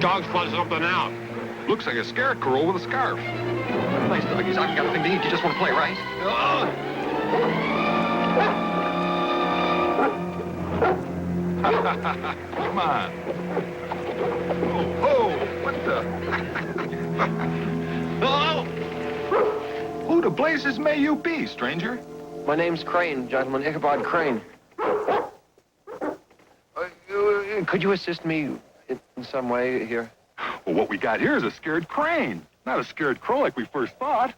Dog's flushing something out. Looks like a scarecrow with a scarf. Nice doggies. I haven't got nothing to eat. You just want to play, right? Come on. Oh, what the? Oh! Who the blazes may you be, stranger? My name's Crane, gentlemen. Ichabod Crane. Could you assist me in some way here? Well, what we got here is a scared crane. Not a scared crow like we first thought.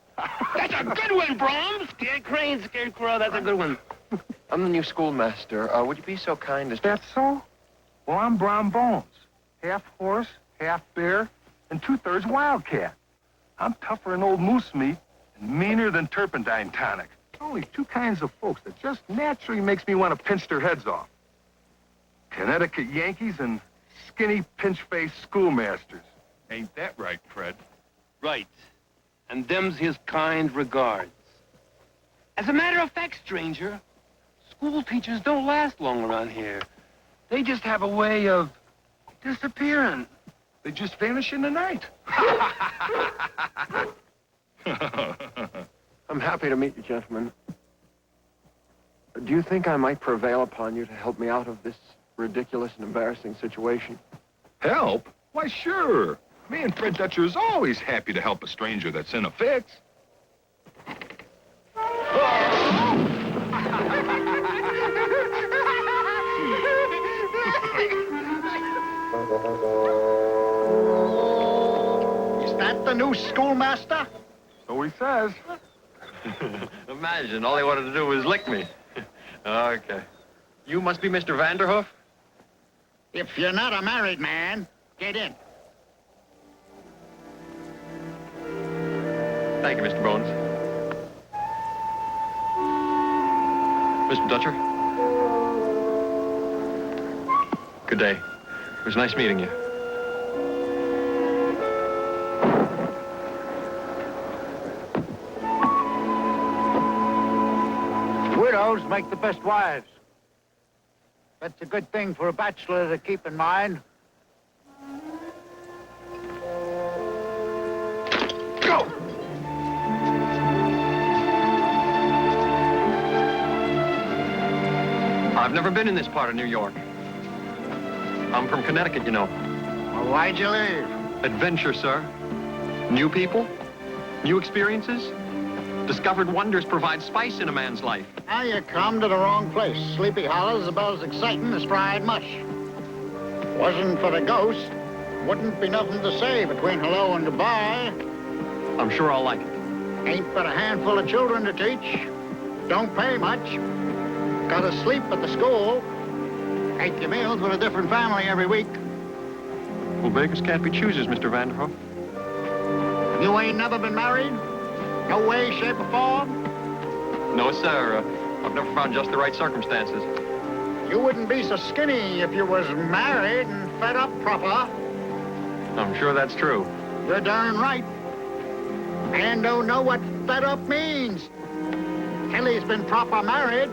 That's a good one, Brom! Scared crane, scared crow, that's a good one. I'm the new schoolmaster. Would you be so kind as to... That's so? Well, I'm Brown Bones. Half horse, half bear, and 2/3 wildcat. I'm tougher than old moose meat and meaner than turpentine tonic. Only two kinds of folks that just naturally makes me want to pinch their heads off. Connecticut Yankees and skinny, pinch-faced schoolmasters. Ain't that right, Fred? Right. And them's his kind regards. As a matter of fact, stranger, school teachers don't last long around here. They just have a way of disappearing. They just vanish in the night. I'm happy to meet you, gentlemen. Do you think I might prevail upon you to help me out of this ridiculous and embarrassing situation? Help? Why, sure. Me and Fred Dutcher is always happy to help a stranger that's in a fix. Is that the new schoolmaster? So he says. Imagine, all they wanted to do was lick me. Okay. You must be Mr. Vanderhoof? If you're not a married man, get in. Thank you, Mr. Bones. Mr. Dutcher? Good day. It was nice meeting you. Widows make the best wives. That's a good thing for a bachelor to keep in mind. Go! I've never been in this part of New York. I'm from Connecticut, you know. Well, why'd you leave? Adventure, sir. New people, new experiences. Discovered wonders provide spice in a man's life. Now you come to the wrong place. Sleepy Hollow's about as exciting as fried mush. Wasn't for the ghost, wouldn't be nothing to say between hello and goodbye. I'm sure I'll like it. Ain't but a handful of children to teach. Don't pay much. Gotta sleep at the school. Ate your meals with a different family every week. Well, beggars can't be choosers, Mr. Vanderhoof. You ain't never been married? No way, shape, or form? No, sir. I've never found just the right circumstances. You wouldn't be so skinny if you was married and fed up proper. I'm sure that's true. You're darn right. And don't know what fed up means. Till he's been proper married.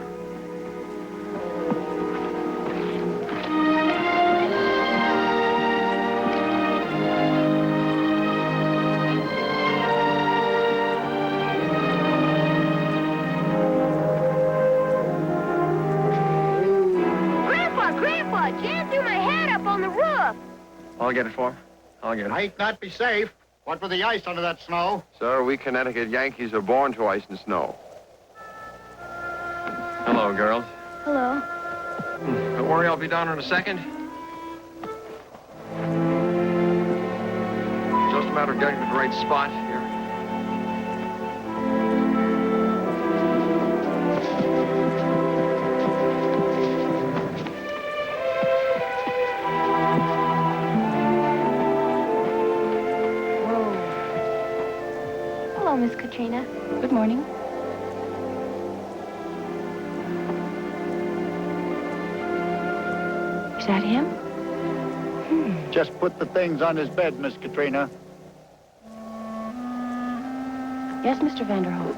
I'll get it for him. I'll get it. Might not be safe. What with the ice under that snow? Sir, we Connecticut Yankees are born to ice and snow. Hello, girls. Hello. Don't worry, I'll be down in a second. Just a matter of getting to the right spot here. Hello, Miss Katrina. Good morning. Is that him? Just put the things on his bed, Miss Katrina. Yes, Mr. Vanderhoof.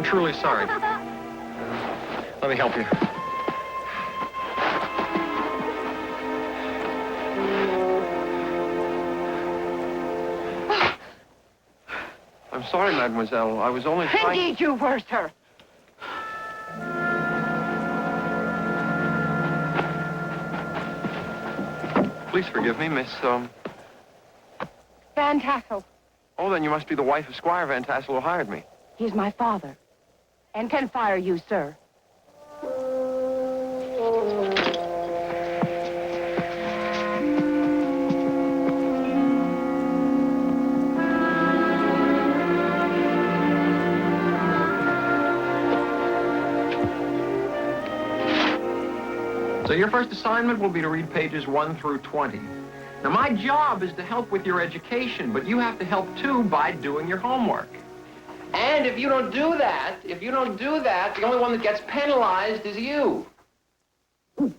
truly sorry. Let me help you. I'm sorry, mademoiselle. I was only trying... Indeed, you were, sir. Please forgive me, Miss, Van Tassel. Oh, then you must be the wife of Squire Van Tassel who hired me. He's my father. And can fire you, sir. So your first assignment will be to read pages 1 through 20. Now, my job is to help with your education, but you have to help, too, by doing your homework. And if you don't do that, the only one that gets penalized is you. Who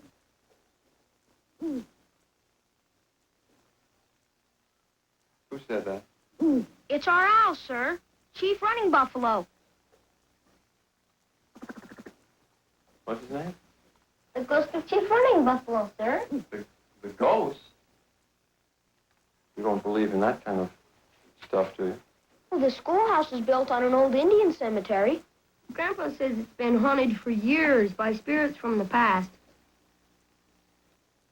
said that? It's our owl, sir. Chief Running Buffalo. What's his name? The ghost of Chief Running Buffalo, sir. The ghost? You don't believe in that kind of stuff, do you? Well, the schoolhouse is built on an old Indian cemetery. Grandpa says it's been haunted for years by spirits from the past.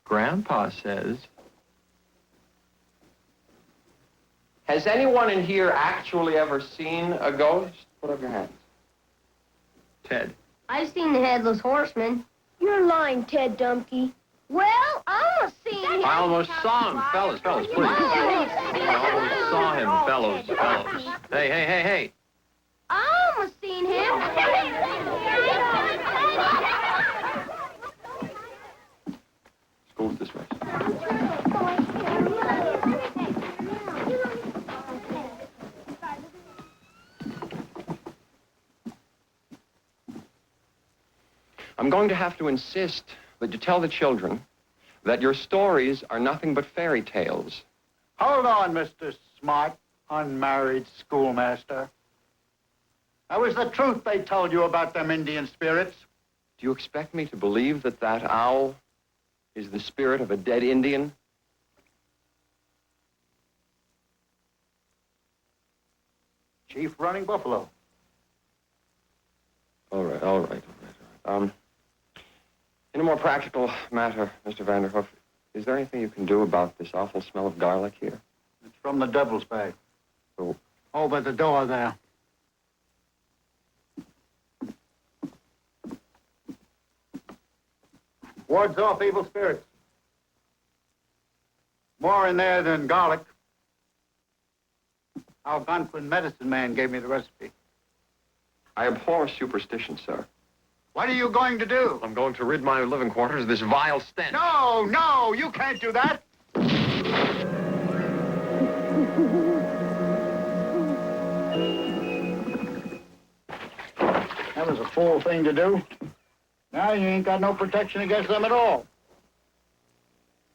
Grandpa says. Has anyone in here actually ever seen a ghost? Put up your hands. Ted. I've seen the Headless Horseman. You're lying, Ted Dumpke. Well, I almost seen him. I almost saw him. Fellas, please. I almost saw him, fellows. Hey. I almost seen him. School's this way. I'm going to have to insist that you tell the children that your stories are nothing but fairy tales. Hold on, Mr. Smart, unmarried schoolmaster. That was the truth they told you about them Indian spirits. Do you expect me to believe that that owl is the spirit of a dead Indian? Chief Running Buffalo. All right. In a more practical matter, Mr. Vanderhoof, is there anything you can do about this awful smell of garlic here? It's from the devil's bag. Oh. Over the door there. Wards off evil spirits. More in there than garlic. Our Algonquin medicine man gave me the recipe. I abhor superstition, sir. What are you going to do? I'm going to rid my living quarters of this vile stench. No, you can't do that. That was a fool thing to do. Now you ain't got no protection against them at all.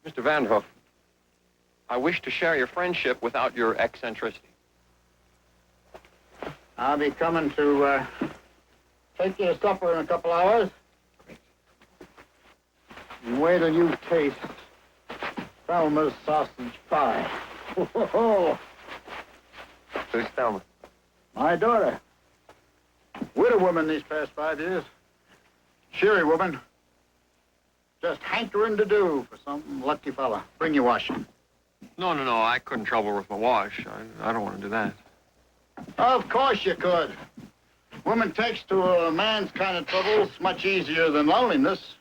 Mr. Vanderhoof, I wish to share your friendship without your eccentricity. I'll be coming to take you to supper in a couple hours. And wait till you taste Thelma's sausage pie. Who's Thelma? My daughter. Widow woman these past 5 years. Cheery woman. Just hankering to do for some lucky fella. Bring your washing. No. I couldn't trouble her with my wash. I don't want to do that. Of course you could. Woman takes to a man's kind of troubles much easier than loneliness.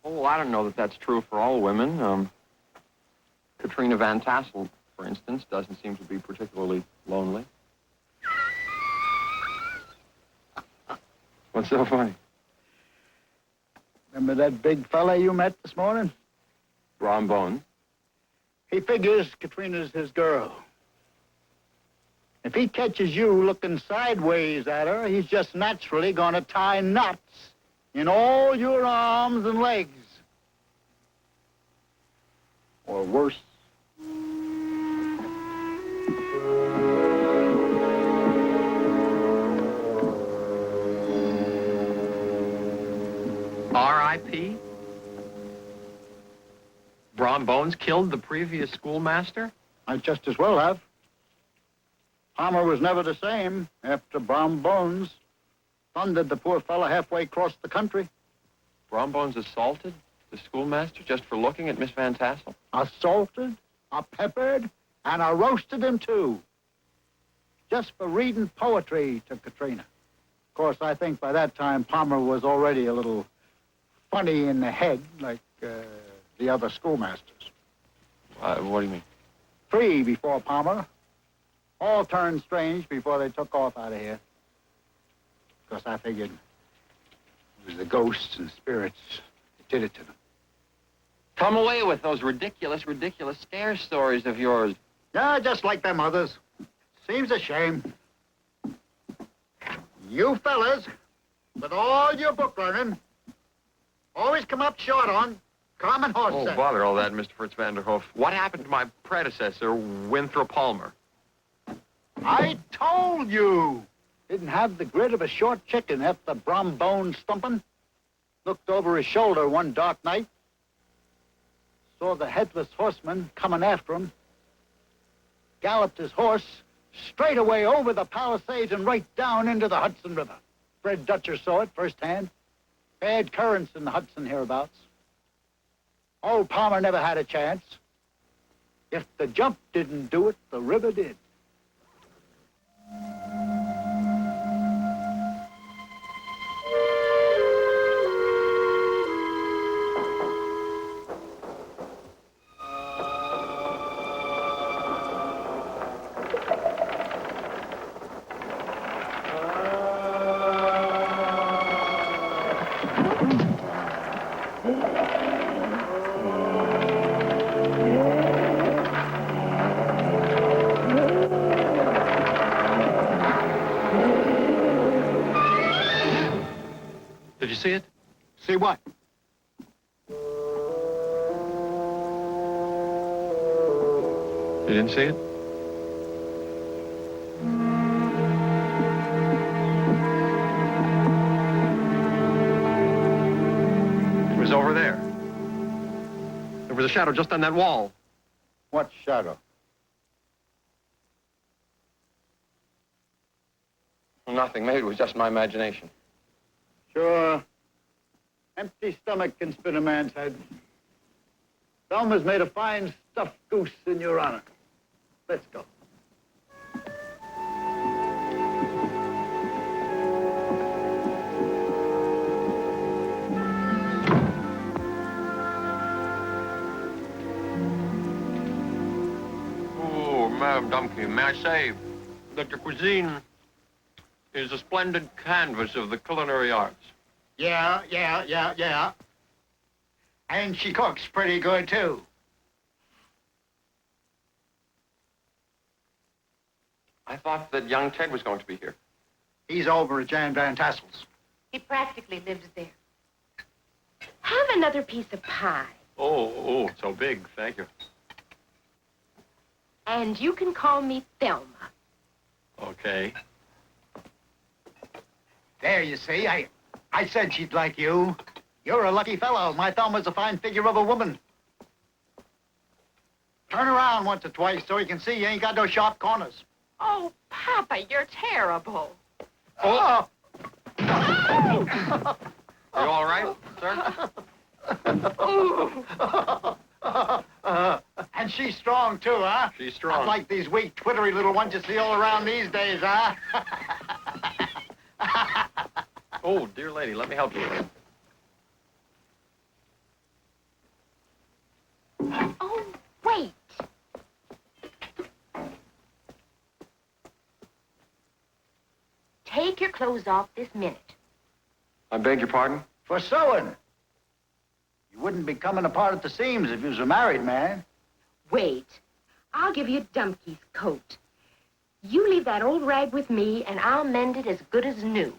Oh, I don't know that that's true for all women. Katrina Van Tassel, for instance, doesn't seem to be particularly lonely. What's so funny? Remember that big fella you met this morning? Brombone. He figures Katrina's his girl. If he catches you looking sideways at her, he's just naturally going to tie knots in all your arms and legs. Or worse. R.I.P.? Brom Bones killed the previous schoolmaster? Might just as well have. Palmer was never the same after Brom Bones thundered the poor fella halfway across the country. Brom Bones assaulted the schoolmaster just for looking at Miss Van Tassel? Assaulted, peppered, and roasted him, too. Just for reading poetry to Katrina. Of course, I think by that time Palmer was already a little funny in the head, like the other schoolmasters. What do you mean? 3 before Palmer. All turned strange before they took off out of here. Of course, I figured it was the ghosts and spirits that did it to them. Come away with those ridiculous scare stories of yours. Yeah, just like them others. Seems a shame. You fellas, with all your book learning, always come up short on common horse Oh, sense. bother all that, Mr. Fritz Vanderhoof. What happened to my predecessor, Winthrop Palmer? I told you. Didn't have the grit of a short chicken after Brom Bones stumping. Looked over his shoulder one dark night. Saw the headless horseman coming after him. Galloped his horse straight away over the Palisades and right down into the Hudson River. Fred Dutcher saw it firsthand. Bad currents in the Hudson hereabouts. Old Palmer never had a chance. If the jump didn't do it, the river did. Did you see it? See what? You didn't see it? It was over there. There was a shadow just on that wall. What shadow? Nothing. Maybe it was just my imagination. Sure. Empty stomach can spin a man's head. Thelma's made a fine stuffed goose in your honor. Let's go. Oh, Madame Dumpke, may I say that your cuisine is a splendid canvas of the culinary arts. Yeah. And she cooks pretty good, too. I thought that young Ted was going to be here. He's over at Jan Van Tassel's. He practically lives there. Have another piece of pie. Oh, so big. Thank you. And you can call me Thelma. Okay. There, you see, I said she'd like you. You're a lucky fellow. My Thelma's a fine figure of a woman. Turn around once or twice so you can see you ain't got no sharp corners. Oh, Papa, you're terrible. Oh! Are you all right, sir? And she's strong, too, huh? She's strong. Not like these weak, twittery little ones you see all around these days, huh? Oh, dear lady, let me help you. Oh, wait. Take your clothes off this minute. I beg your pardon? For sewing. You wouldn't be coming apart at the seams if you was a married man. Wait. I'll give you Dumpke's coat. You leave that old rag with me, and I'll mend it as good as new.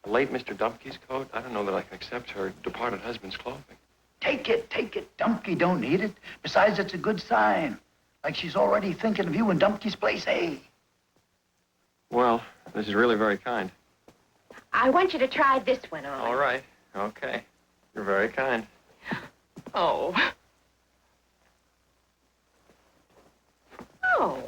The late Mr. Dumpke's coat? I don't know that I can accept her departed husband's clothing. Take it. Dumpke don't need it. Besides, it's a good sign. Like she's already thinking of you in Dumpke's place, eh? Well, this is really very kind. I want you to try this one on. All right. Okay. You're very kind. Oh. Oh.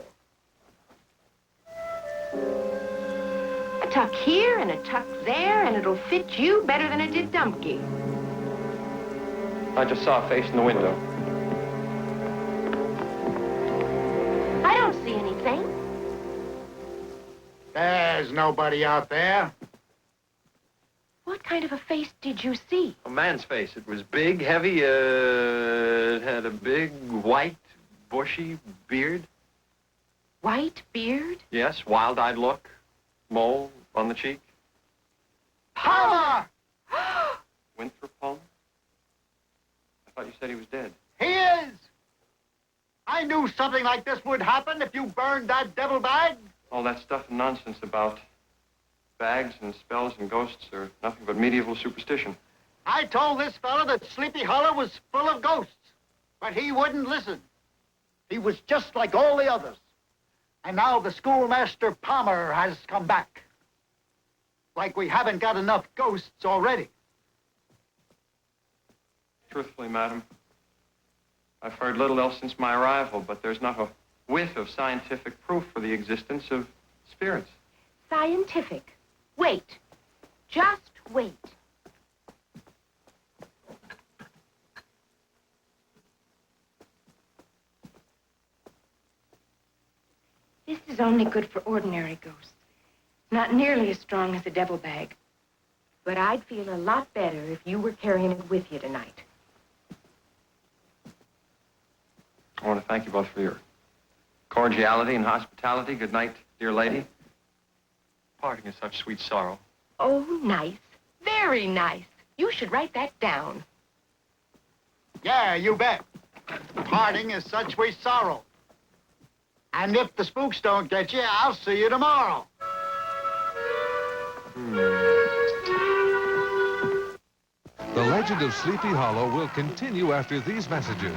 A tuck here and a tuck there, and it'll fit you better than it did Dumpky. I just saw a face in the window. I don't see anything. There's nobody out there. What kind of a face did you see? A man's face. It was big, heavy, it had a big, white, bushy beard. White beard? Yes, wild-eyed look. Mole on the cheek. Palmer! Winthrop Palmer? I thought you said he was dead. He is! I knew something like this would happen if you burned that devil bag. All that stuff and nonsense about bags and spells and ghosts are nothing but medieval superstition. I told this fellow that Sleepy Hollow was full of ghosts, but he wouldn't listen. He was just like all the others. And now the schoolmaster Palmer has come back. Like we haven't got enough ghosts already. Truthfully, madam, I've heard little else since my arrival, but there's not a whiff of scientific proof for the existence of spirits. Scientific. Wait. Just wait. This is only good for ordinary ghosts. Not nearly as strong as a devil bag. But I'd feel a lot better if you were carrying it with you tonight. I want to thank you both for your cordiality and hospitality. Good night, dear lady. Parting is such sweet sorrow. Oh, nice. Very nice. You should write that down. Yeah, you bet. Parting is such sweet sorrow. And if the spooks don't get you, I'll see you tomorrow. The legend of Sleepy Hollow will continue after these messages.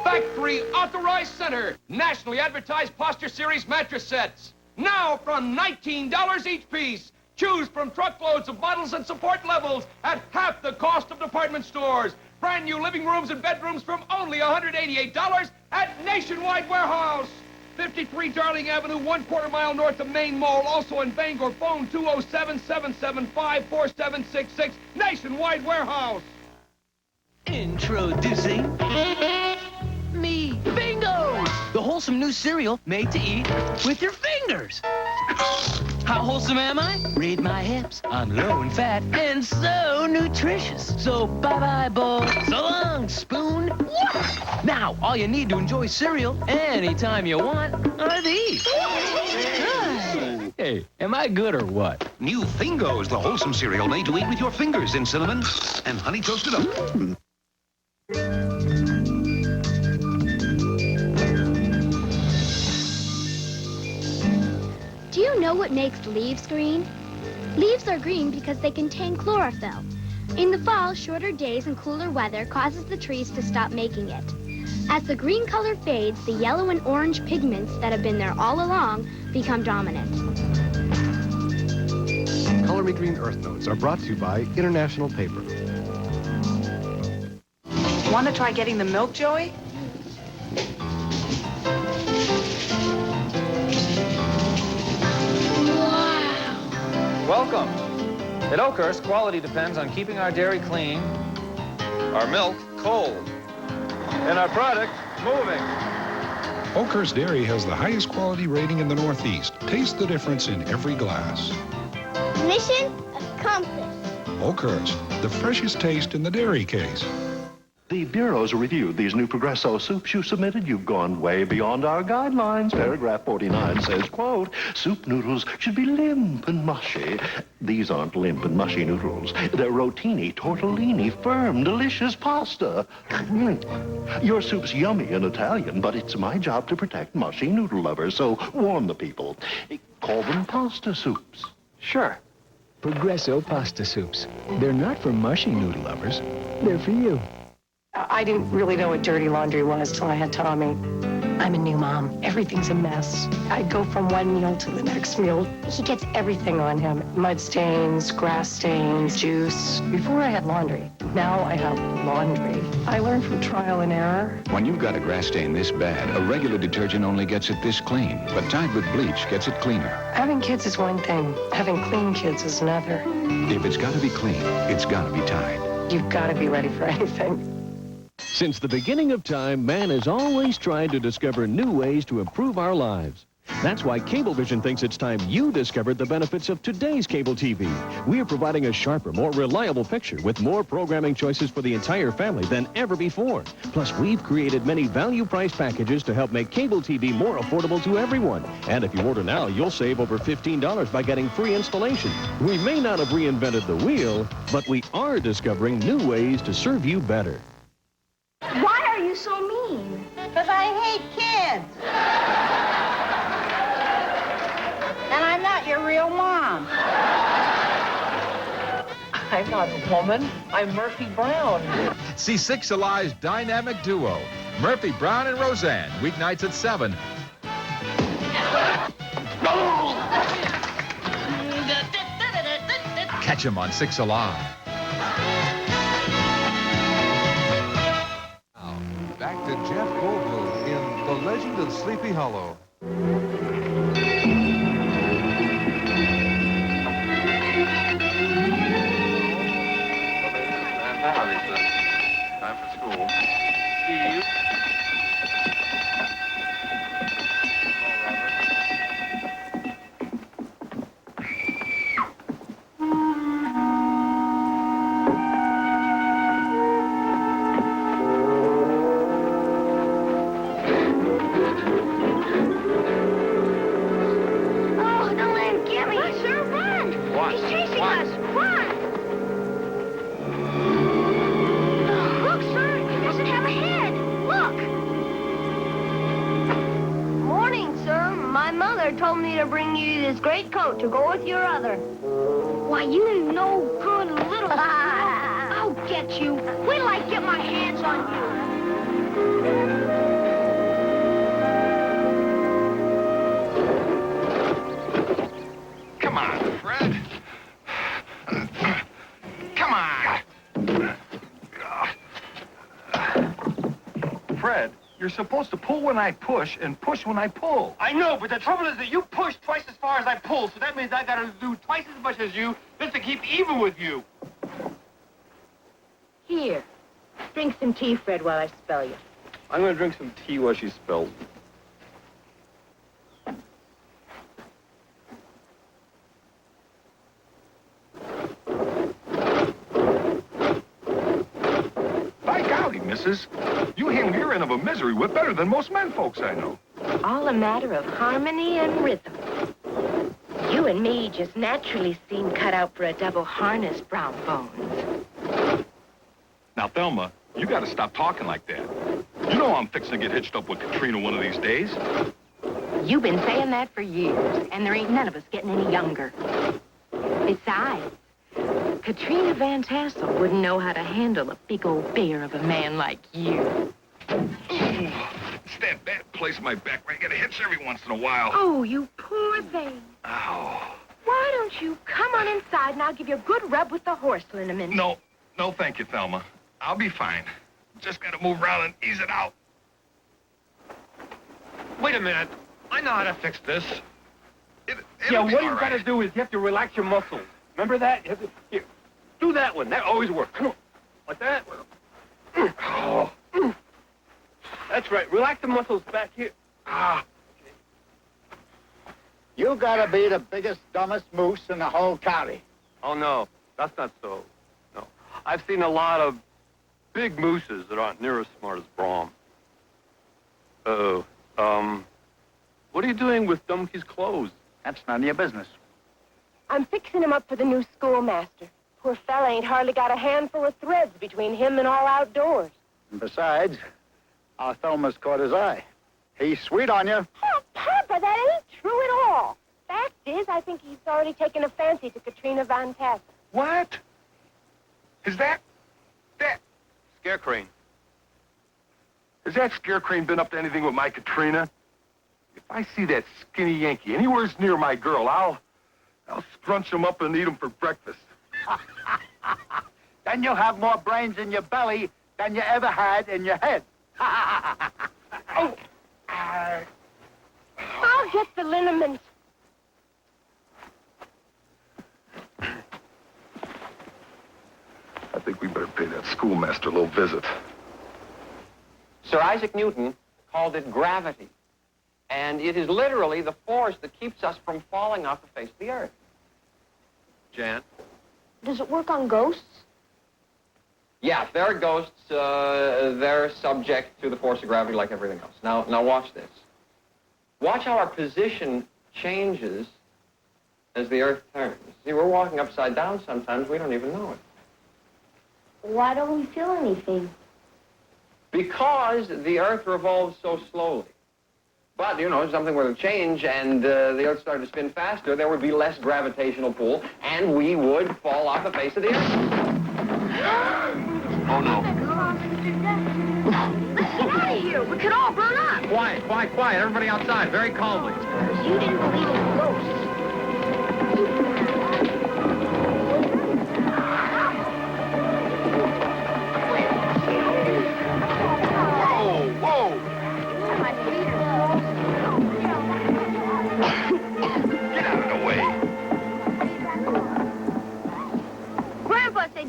Factory Authorized Center. Nationally advertised posture series mattress sets. Now from $19 each piece. Choose from truckloads of models and support levels at half the cost of department stores. Brand new living rooms and bedrooms from only $188 at Nationwide Warehouse. 53 Darling Avenue, 1/4 mile north of Maine Mall. Also in Bangor. Phone 207-775-4766. Nationwide Warehouse. Introducing me Bingos, the wholesome new cereal made to eat with your fingers. How wholesome am I? Read my hips. I'm low in fat and so nutritious. So bye-bye bowl. So long, spoon. Now, all you need to enjoy cereal anytime you want are these. Hey, am I good or what? New Fingos, the wholesome cereal made to eat with your fingers in cinnamon and honey toasted up. Do you know what makes leaves green? Leaves are green because they contain chlorophyll. In the fall, shorter days and cooler weather causes the trees to stop making it. As the green color fades, the yellow and orange pigments that have been there all along become dominant. Color Me Green Earth Notes are brought to you by International Paper. Want to try getting the milk, Joey? Welcome. At Oakhurst, quality depends on keeping our dairy clean, our milk cold, and our product moving. Oakhurst Dairy has the highest quality rating in the Northeast. Taste the difference in every glass. Mission accomplished. Oakhurst, the freshest taste in the dairy case. The Bureau's reviewed these new Progresso soups you submitted. You've gone way beyond our guidelines. Paragraph 49 says, quote, soup noodles should be limp and mushy. These aren't limp and mushy noodles. They're rotini, tortellini, firm, delicious pasta. Your soup's yummy in Italian, but it's my job to protect mushy noodle lovers, so warn the people. Call them pasta soups. Sure. Progresso pasta soups. They're not for mushy noodle lovers. They're for you. I didn't really know what dirty laundry was till I had Tommy. I'm a new mom. Everything's a mess. I go from one meal to the next meal. He gets everything on him. Mud stains, grass stains, juice. Before I had laundry. Now I have laundry. I learned from trial and error. When you've got a grass stain this bad, a regular detergent only gets it this clean. But Tide with bleach gets it cleaner. Having kids is one thing. Having clean kids is another. If it's got to be clean, it's got to be Tide. You've got to be ready for anything. Since the beginning of time, man has always tried to discover new ways to improve our lives. That's why Cablevision thinks it's time you discovered the benefits of today's cable TV. We are providing a sharper, more reliable picture with more programming choices for the entire family than ever before. Plus, we've created many value price packages to help make cable TV more affordable to everyone. And if you order now, you'll save over $15 by getting free installation. We may not have reinvented the wheel, but we are discovering new ways to serve you better. Why are you so mean? Because I hate kids. And I'm not your real mom. I'm not a woman. I'm Murphy Brown. See Six Alive's dynamic duo, Murphy Brown and Roseanne, weeknights at 7. Catch 'em on Six Alive. Now, back to Jeff Goldblum in The Legend of Sleepy Hollow. Time for school. Steve. Oh, don't let him get me. Sir, run. What? He's chasing What? us. Run. Look, sir. He doesn't have a head. Look. Morning, sir. My mother told me to bring you this great coat to go with your other. Why, you no good little... I'll get you. Wait till I get my hands on you. Come on, Fred. Come on. Fred, you're supposed to pull when I push and push when I pull. I know, but the trouble is that you push twice as far as I pull, so that means I gotta do twice as much as you just to keep even with you. Here. Drink some tea, Fred, while I spell you. I'm gonna drink some tea while she spells. By golly, missus, you handle your end of a misery whip better than most men folks I know. All a matter of harmony and rhythm. You and me just naturally seem cut out for a double harness, Brown Bones. Now, Thelma, you gotta stop talking like that. You know I'm fixing to get hitched up with Katrina one of these days. You've been saying that for years, and there ain't none of us getting any younger. Besides, Katrina Van Tassel wouldn't know how to handle a big old bear of a man like you. It's that bad place in my back where I get a hitch every once in a while. Oh, you poor thing. Ow. Why don't you come on inside and I'll give you a good rub with the horse liniment? No, thank you, Thelma. I'll be fine. Just gotta move around and ease it out. Wait a minute. I know how to fix this. It'll Yeah, be what all you've got to right. do is you have to relax your muscles. Remember that? You have to, here, do that one. That always works. Come on. Like that. Oh. That's right. Relax the muscles back here. Ah. You gotta be the biggest, dumbest moose in the whole county. Oh, no. That's not so. No. I've seen a lot of big mooses that aren't near as smart as Brom. Uh-oh. What are you doing with Dumpy's clothes? That's none of your business. I'm fixing him up for the new schoolmaster. Poor fella ain't hardly got a handful of threads between him and all outdoors. And besides, our Thelma's caught his eye. He's sweet on you. Oh, Papa, that ain't true at all. Fact is, I think he's already taken a fancy to Katrina Van Tassel. What? Is that? Scarecrane. Has that scare crane been up to anything with my Katrina? If I see that skinny Yankee anywhere near my girl, I'll scrunch him up and eat him for breakfast. Then you'll have more brains in your belly than you ever had in your head. Oh. I'll get the liniments. I think we better pay that schoolmaster a little visit. Sir Isaac Newton called it gravity. And it is literally the force that keeps us from falling off the face of the earth. Jan? Does it work on ghosts? Yeah, if they're ghosts, they're subject to the force of gravity like everything else. Now watch this. Watch how our position changes as the earth turns. See, we're walking upside down sometimes. We don't even know it. Why don't we feel anything? Because the earth revolves so slowly. But, you know, if something were to change and the earth started to spin faster, there would be less gravitational pull, and we would fall off the face of the earth. Oh, no. Let's get out of here. We could all burn up. Quiet, quiet, quiet. Everybody outside, very calmly. You didn't believe in ghosts.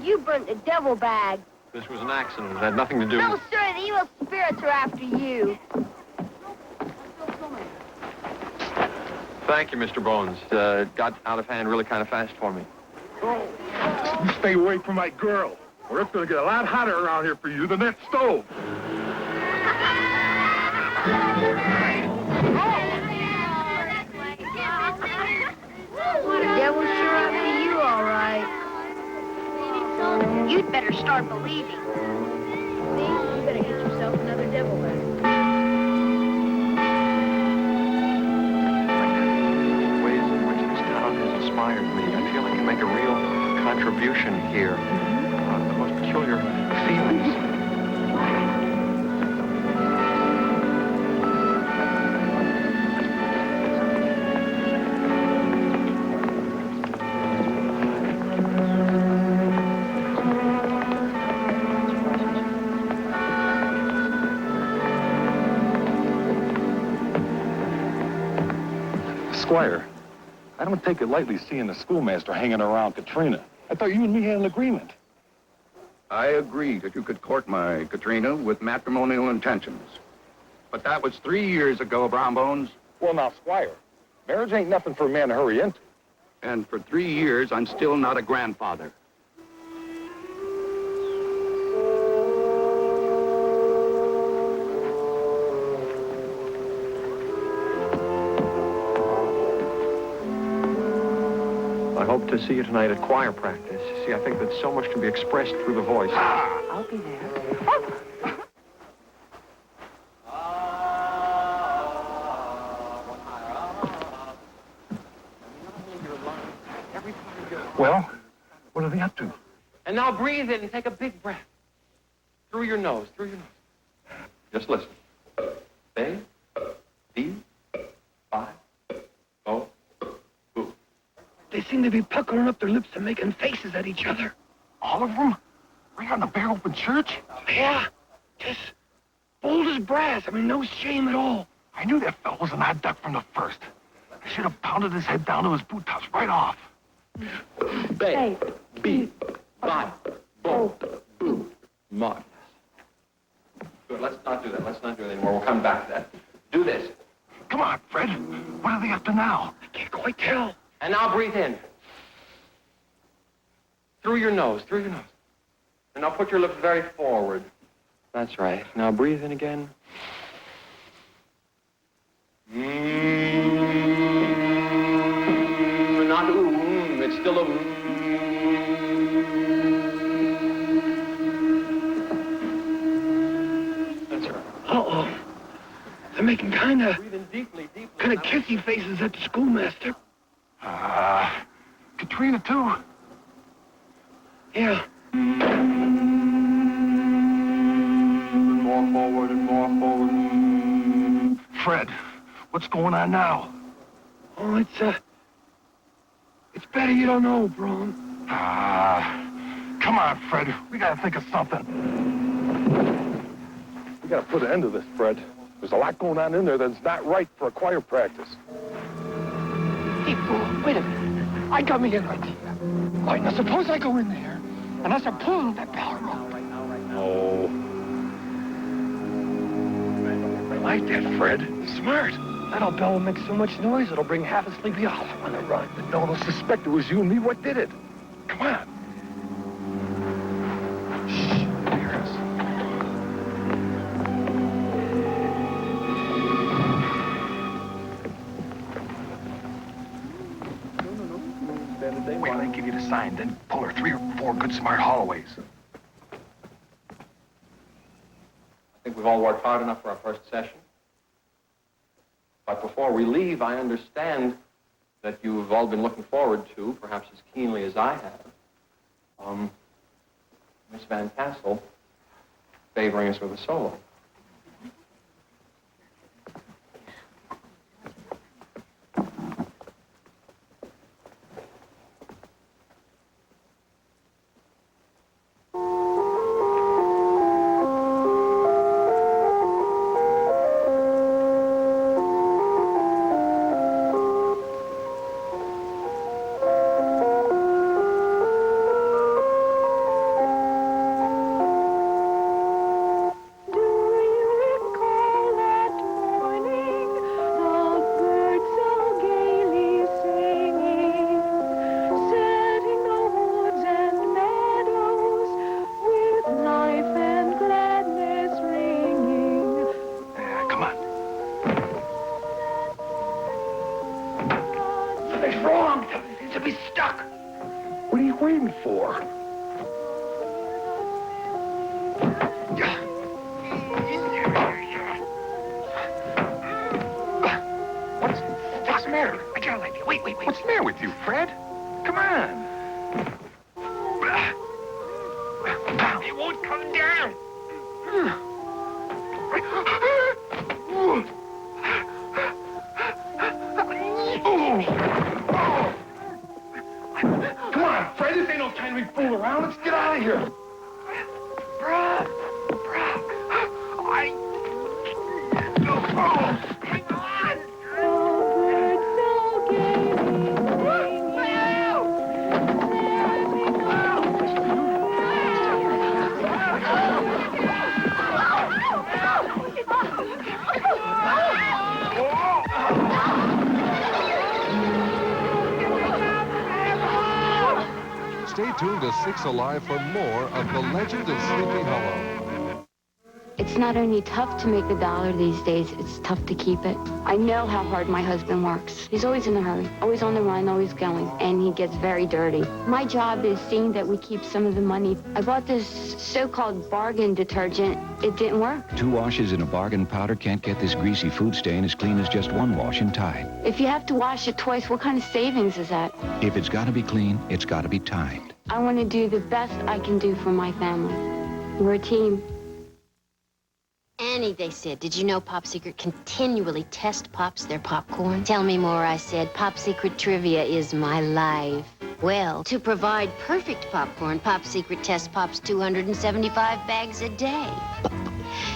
You burnt the devil bag. This was an accident. It had nothing to do No, with... sir, the evil spirits are after you. Thank you, Mr. Bones. Got out of hand really kind of fast for me. You stay away from my girl, or it's going to get a lot hotter around here for you than that stove. The devil's sure after you, all right. You'd better start believing. See, you better get yourself another devil bag. The ways in which this town has inspired me. I feel I can make a real contribution here. The most peculiar feelings. Squire, I don't take it lightly seeing the schoolmaster hanging around Katrina. I thought you and me had an agreement. I agree that you could court my Katrina with matrimonial intentions. But that was 3 years ago, Brown Bones. Well, now, Squire, marriage ain't nothing for a man to hurry into. And for 3 years, I'm still not a grandfather. I hope to see you tonight at choir practice. See, I think that so much can be expressed through the voice. I'll be there. Well, what are they up to? And now breathe in and take a big breath. Through your nose, through your nose. Just listen. A, B, 5, O, boo. They seem to be puckering up their lips and making faces at each other. All of them? Right on the bare open church? Yeah, just bold as brass. I mean, no shame at all. I knew that fellow was an odd duck from the first. I should have pounded his head down to his boot tops right off. A, B, 5, O, boo. Marvelous. Good, let's not do that. Let's not do it anymore. We'll come back to that. Do this. Come on, Fred. What are they up to now? I can't quite tell. And now breathe in. Through your nose, through your nose. And now put your lips very forward. That's right. Now breathe in again. Not it's still a That's right. Uh-oh. They're making kind of kissy faces at the schoolmaster. Katrina, too? Yeah. More forward and more Fred, what's going on now? Oh, it's better you don't know, Braun. Come on, Fred. We gotta think of something. We gotta put an end to this, Fred. There's a lot going on in there that's not right for a choir practice. Hey, Braun, wait a minute. I got me an idea. All right, now suppose I go in there, and I start pulling on that bell rope. Oh. I like that, Fred. Smart. That old bell will make so much noise, it'll bring half a Sleepy Hollow on the run. But no one will suspect it was you and me. What did it? Come on. Shh. Hear us. Wait till I give you the sign, then pull her 3 or 4 good smart hallways. I think we've all worked hard enough for our first session. But before we leave, I understand that you've all been looking forward to, perhaps as keenly as I have, Miss Van Tassel favoring us with a solo. What are you waiting for? What's the matter? I got an idea. Wait. What's the matter with you, Fred? Come on. It won't come down. Come on, Fred. This ain't no time to be fooling around. Let's get out of here. Bruh. Hang on. Stay tuned to 6 Alive for more of The Legend of Sleepy Hollow. It's not only tough to make a dollar these days, it's tough to keep it. I know how hard my husband works. He's always in a hurry, always on the run, always going, and he gets very dirty. My job is seeing that we keep some of the money. I bought this so-called bargain detergent. It didn't work. 2 washes in a bargain powder can't get this greasy food stain as clean as just 1 wash in Tide. If you have to wash it twice, what kind of savings is that? If it's got to be clean, it's got to be Tide. I want to do the best I can do for my family. We're a team. Annie, they said, did you know Pop Secret continually test Pops their popcorn? Tell me more, I said. Pop Secret trivia is my life. Well, to provide perfect popcorn, Pop Secret tests Pops 275 bags a day.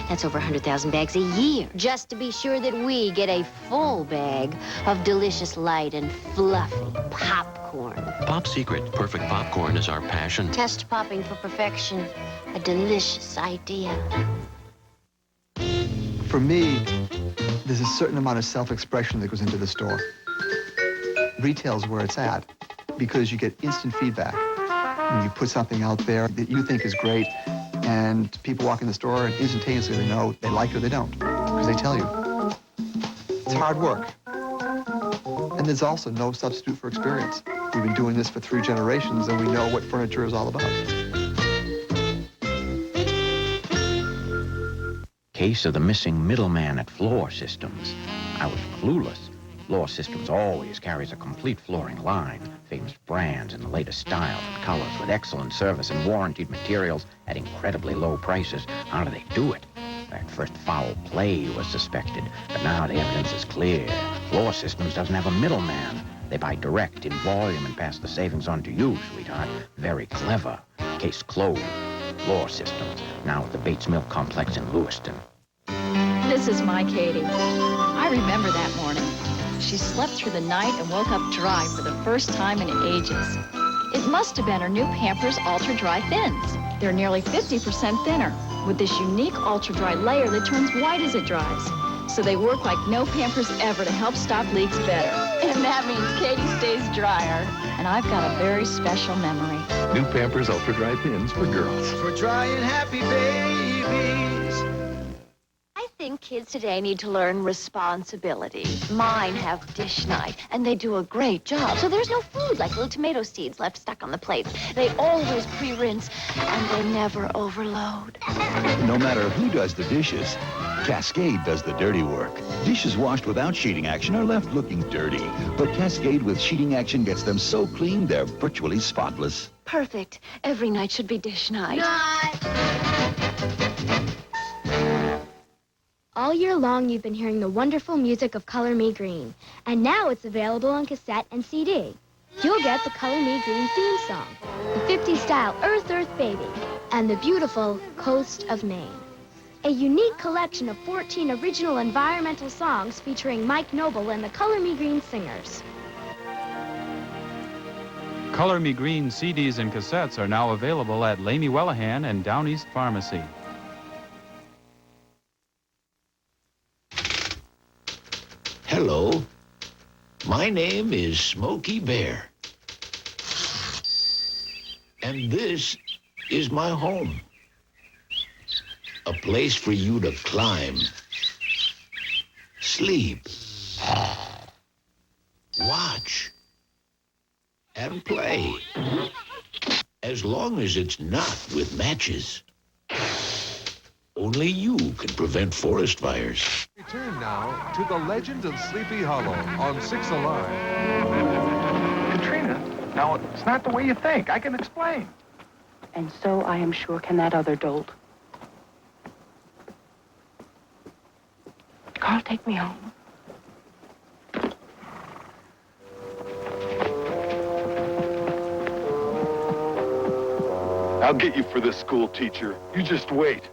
That's over 100,000 bags a year, just to be sure that we get a full bag of delicious, light, and fluffy popcorn. Pop Secret perfect popcorn is our passion. Test popping for perfection, a delicious idea. For me, there's a certain amount of self-expression that goes into the store. Retail's where it's at because you get instant feedback. When you put something out there that you think is great, and people walk in the store and instantaneously they know they like it or they don't, because they tell you. It's hard work. And there's also no substitute for experience. We've been doing this for 3 generations, and we know what furniture is all about. Case of the missing middleman at Floor Systems. I was clueless. Floor Systems always carries a complete flooring line, famous brands in the latest styles and colors with excellent service and warranted materials at incredibly low prices. How do they do it? That first foul play was suspected, but now the evidence is clear. Floor Systems doesn't have a middleman. They buy direct in volume and pass the savings on to you, sweetheart. Very clever. Case closed. Floor Systems, now at the Bates Milk Complex in Lewiston. This is my Katie. I remember that morning. She slept through the night and woke up dry for the first time in ages. It must have been her new Pampers Ultra Dry Thins. They're nearly 50% thinner, with this unique Ultra Dry layer that turns white as it dries. So they work like no Pampers ever to help stop leaks better. And that means Katie stays drier. And I've got a very special memory. New Pampers Ultra Dry Thins for girls. For dry and happy babies. I think kids today need to learn responsibility. Mine have dish night, and they do a great job. So there's no food like little tomato seeds left stuck on the plates. They always pre-rinse, and they never overload. No matter who does the dishes, Cascade does the dirty work. Dishes washed without sheeting action are left looking dirty, but Cascade with sheeting action gets them so clean they're virtually spotless. Perfect. Every night should be dish night. All year long, you've been hearing the wonderful music of Color Me Green, and now it's available on cassette and CD. You'll get the Color Me Green theme song, the 50s style Earth, Earth Baby, and the beautiful Coast of Maine. A unique collection of 14 original environmental songs featuring Mike Noble and the Color Me Green Singers. Color Me Green CDs and cassettes are now available at Lamy Wellahan and Down East Pharmacy. Hello, my name is Smokey Bear, and this is my home. A place for you to climb, sleep, watch, and play. As long as it's not with matches. Only you can prevent forest fires. Return now to the legend of Sleepy Hollow on 6 Alive. Katrina, now, it's not the way you think. I can explain. And so I am sure can that other dolt. Carl, take me home. I'll get you for this school teacher. You just wait.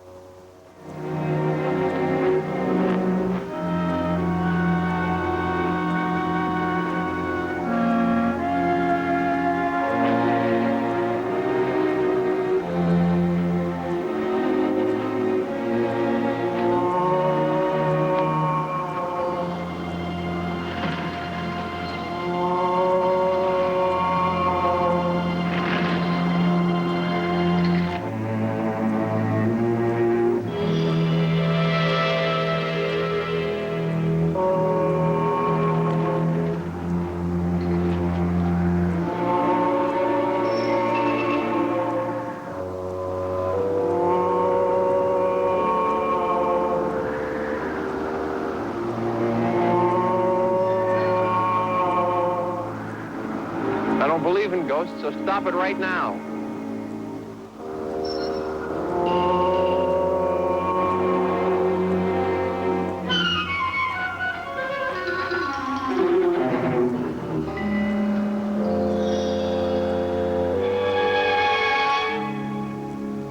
I don't believe in ghosts, so stop it right now.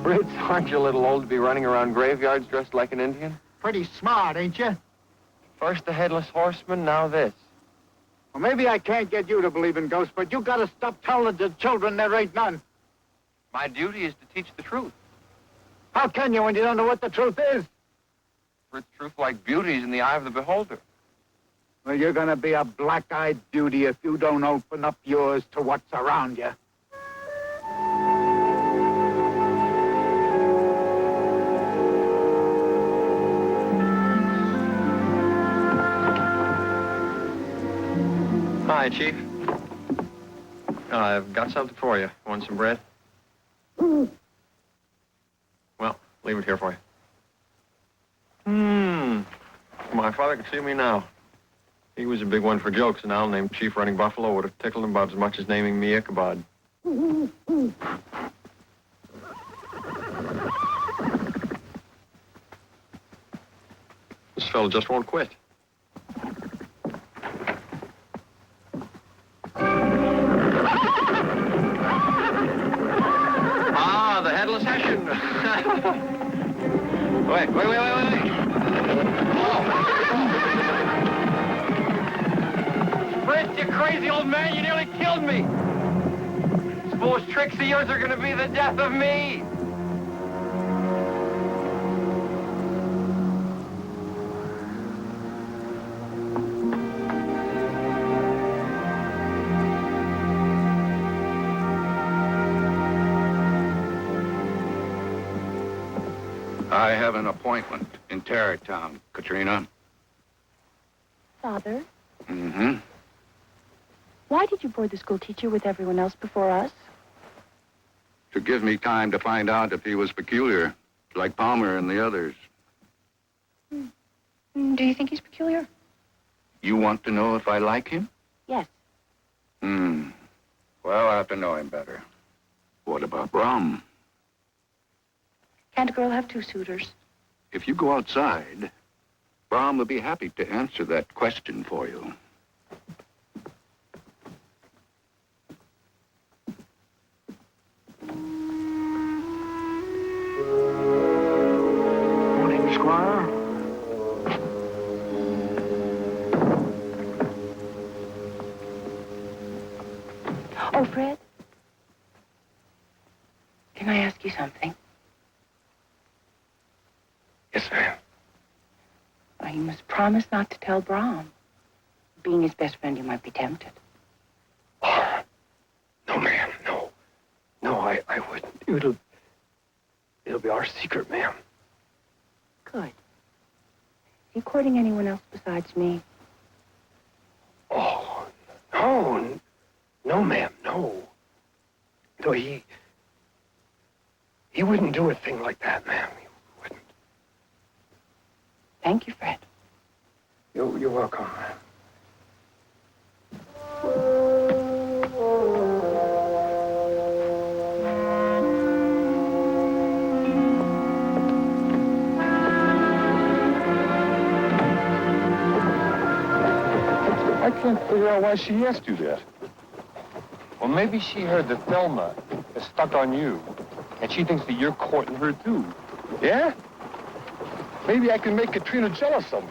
Fritz, aren't you a little old to be running around graveyards dressed like an Indian? Pretty smart, ain't you? First the Headless Horseman, now this. Well, maybe I can't get you to believe in ghosts, but you gotta stop telling the children there ain't none. My duty is to teach the truth. How can you when you don't know what the truth is? For it's truth like beauty is in the eye of the beholder. Well, you're gonna be a black-eyed beauty if you don't open up yours to what's around you. Hi, Chief. I've got something for you. Want some bread? Well, leave it here for you. My father can see me now. He was a big one for jokes, and I'll name Chief running Buffalo would have tickled him about as much as naming me Ichabod. fellow just won't quit. Ah, the headless Hessian. Wait. Fritz, you crazy old man, you nearly killed me. These foolish tricks of yours are gonna be the death of me. I have an appointment in Tarrytown, Katrina. Father, Mm-hmm. why did you board the school teacher with everyone else before us? To give me time to find out if he was peculiar, like Palmer and the others. Do you think he's peculiar? You want to know if I like him? Yes. Well, I have to know him better. What about Brom? Can't a girl have two suitors? If you go outside, Brom will be happy to answer that question for you. Morning, Squire. Oh, Fred. Can I ask you something? Yes, ma'am. You must promise not to tell Brom. Being his best friend, you might be tempted. No, ma'am, no. No, I wouldn't. It'll be our secret, ma'am. Good. Is he courting anyone else besides me? Oh, no. No, ma'am, no. No, he wouldn't do a thing like that, ma'am. He wouldn't. Thank you, Fred. You're welcome, ma'am. I can't figure out why she asked you that. Well, maybe she heard that Thelma is stuck on you, and she thinks that you're courting her, too. Yeah? Maybe I can make Katrina jealous of me.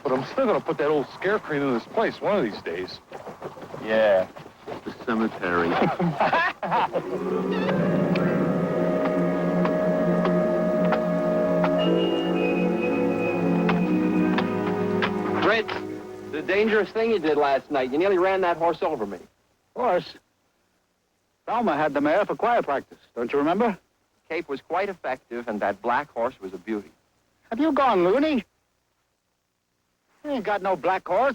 But I'm still gonna put that old scarecrow in this place one of these days. Yeah. The cemetery. Fritz, the dangerous thing you did last night. You nearly ran that horse over me. Horse? Thelma had the mare for choir practice, don't you remember? Cape was quite effective, and that black horse was a beauty. Have you gone loony? You ain't got no black horse.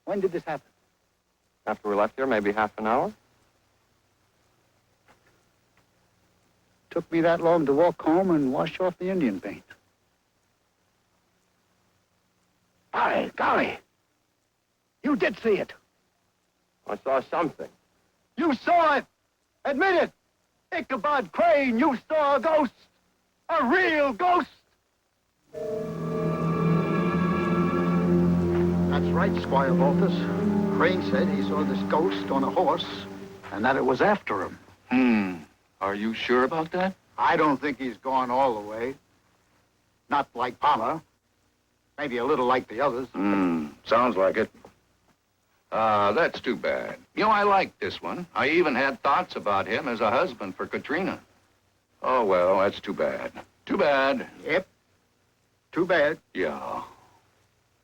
When did this happen? After we left here, maybe half an hour. Took me that long to walk home and wash off the Indian paint. Golly. You did see it. I saw something. You saw it. Admit it. Ichabod Crane, you saw a ghost. A real ghost. That's right, Squire Balthus. Crane said he saw this ghost on a horse and that it was after him. Are you sure about that? I don't think he's gone all the way. Not like Palmer. Maybe a little like the others. Sounds like it. That's too bad. You know, I like this one. I even had thoughts about him as a husband for Katrina. Oh, well, that's too bad. Too bad. Yep. Too bad. Yeah.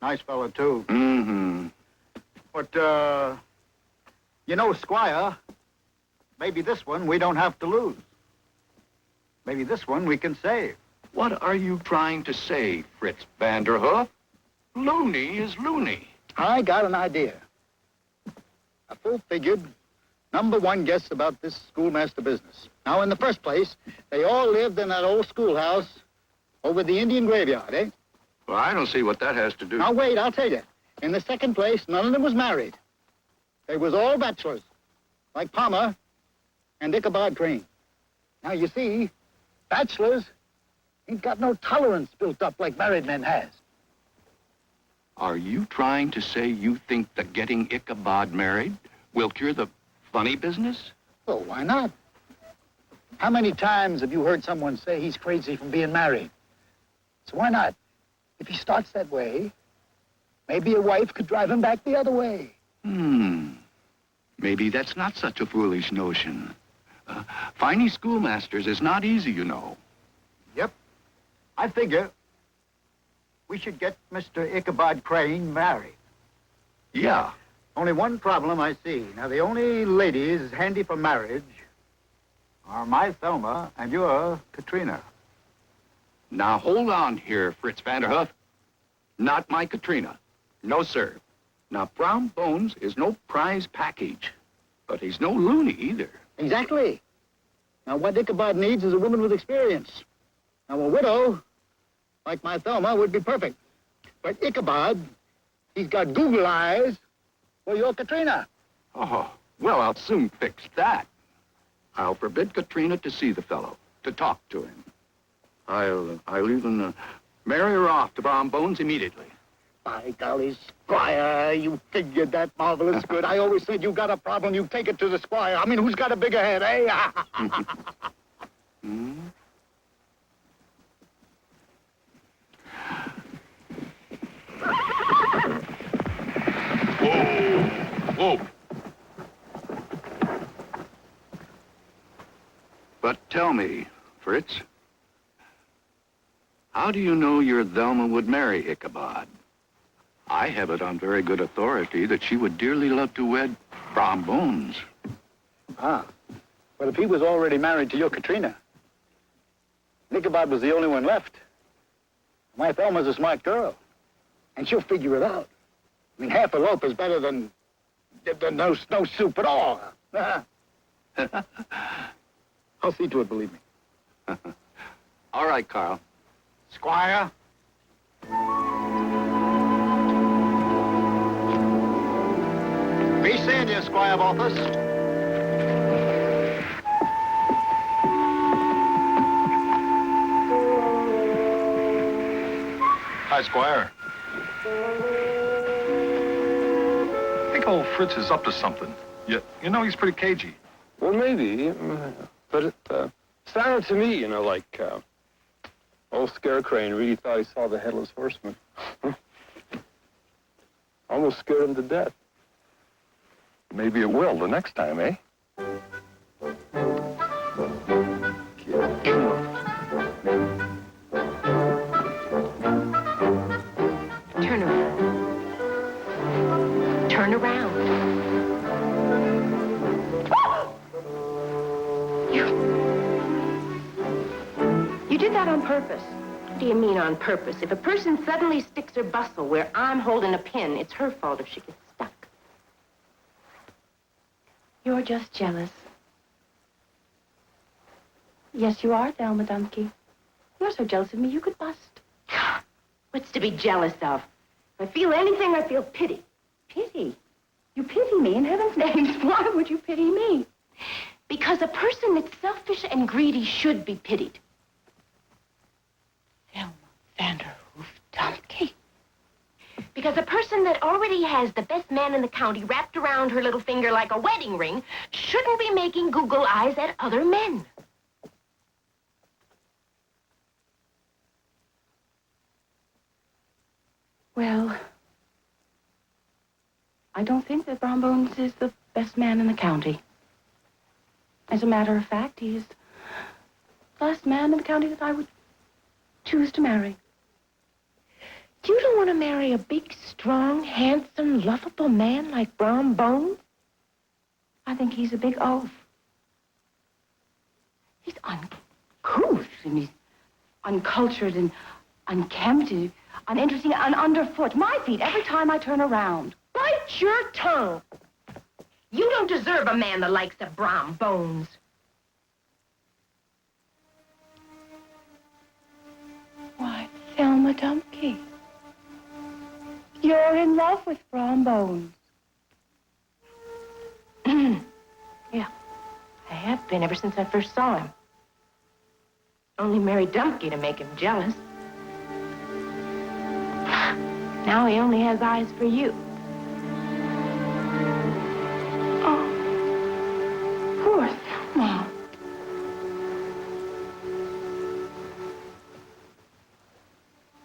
Nice fella, too. Mm-hmm. But, you know, Squire, maybe this one we don't have to lose. Maybe this one we can save. What are you trying to say, Fritz Vanderhoof? Loony is loony. I got an idea. A full-figured, #1 guess about this schoolmaster business. Now, in the first place, they all lived in that old schoolhouse over the Indian graveyard, eh? Well, I don't see what that has to do. Now, wait, I'll tell you. In the second place, none of them was married. They was all bachelors, like Palmer and Ichabod Crane. Now, you see, bachelors Ain't got no tolerance built up like married men has. Are you trying to say you think that getting Ichabod married will cure the funny business? Well, why not? How many times have you heard someone say he's crazy from being married? So why not? If he starts that way, maybe a wife could drive him back the other way. Maybe that's not such a foolish notion. Finding schoolmasters is not easy, you know. Yep. I figure we should get Mr. Ichabod Crane married. Yeah. Only one problem I see. Now, the only ladies handy for marriage are my Thelma and your Katrina. Now, hold on here, Fritz Vanderhoof. Not my Katrina. No, sir. Now, Brown Bones is no prize package, but he's no loony either. Exactly. Now, what Ichabod needs is a woman with experience. Now, a widow, like my Thelma, would be perfect. But Ichabod, he's got Google eyes for your Katrina. Oh, well, I'll soon fix that. I'll forbid Katrina to see the fellow, to talk to him. I'll even marry her off to Brown Bones immediately. By golly, Squire, you figured that marvelous good. I always said you got a problem, you take it to the Squire. I mean, who's got a bigger head, eh? Whoa. But tell me, Fritz, how do you know your Thelma would marry Ichabod? I have it on very good authority that she would dearly love to wed Brown Bones. Ah. Well, if he was already married to your Katrina, Ichabod was the only one left. My Thelma's a smart girl, and she'll figure it out. I mean, half a loaf is better than no soup at all. I'll see to it, believe me. All right, Carl. Squire? Be seeing you, Squire Balthus. Hi, Squire. I think old Fritz is up to something. You know, he's pretty cagey. Well, maybe, but it sounded to me, like old Scarecrane really thought he saw the Headless Horseman. Almost scared him to death. Maybe it will the next time, eh? Turn around. Turn around. You did that on purpose. What do you mean on purpose? If a person suddenly sticks her bustle where I'm holding a pin, it's her fault if she gets stuck. You're just jealous. Yes, you are, Thelma Dumpke. You're so jealous of me, you could bust. What's to be jealous of? If I feel anything, I feel pity. Pity? You pity me, in heaven's names. Why would you pity me? Because a person that's selfish and greedy should be pitied. Thelma Vanderhoof Dumpke. Because a person that already has the best man in the county wrapped around her little finger like a wedding ring shouldn't be making Google eyes at other men. Well, I don't think that Brown Bones is the best man in the county. As a matter of fact, he's the last man in the county that I would choose to marry. You don't want to marry a big, strong, handsome, lovable man like Brown Bones? I think he's a big oaf. He's uncouth, and he's uncultured and unkempt, and uninteresting, and underfoot. My feet every time I turn around. Bite your tongue. You don't deserve a man the likes of Brown Bones. Why, Thelma Dumpke, you're in love with Brown Bones. Yeah, I have been ever since I first saw him. Only married Dumpky to make him jealous. Now he only has eyes for you. Oh, poor Thelma.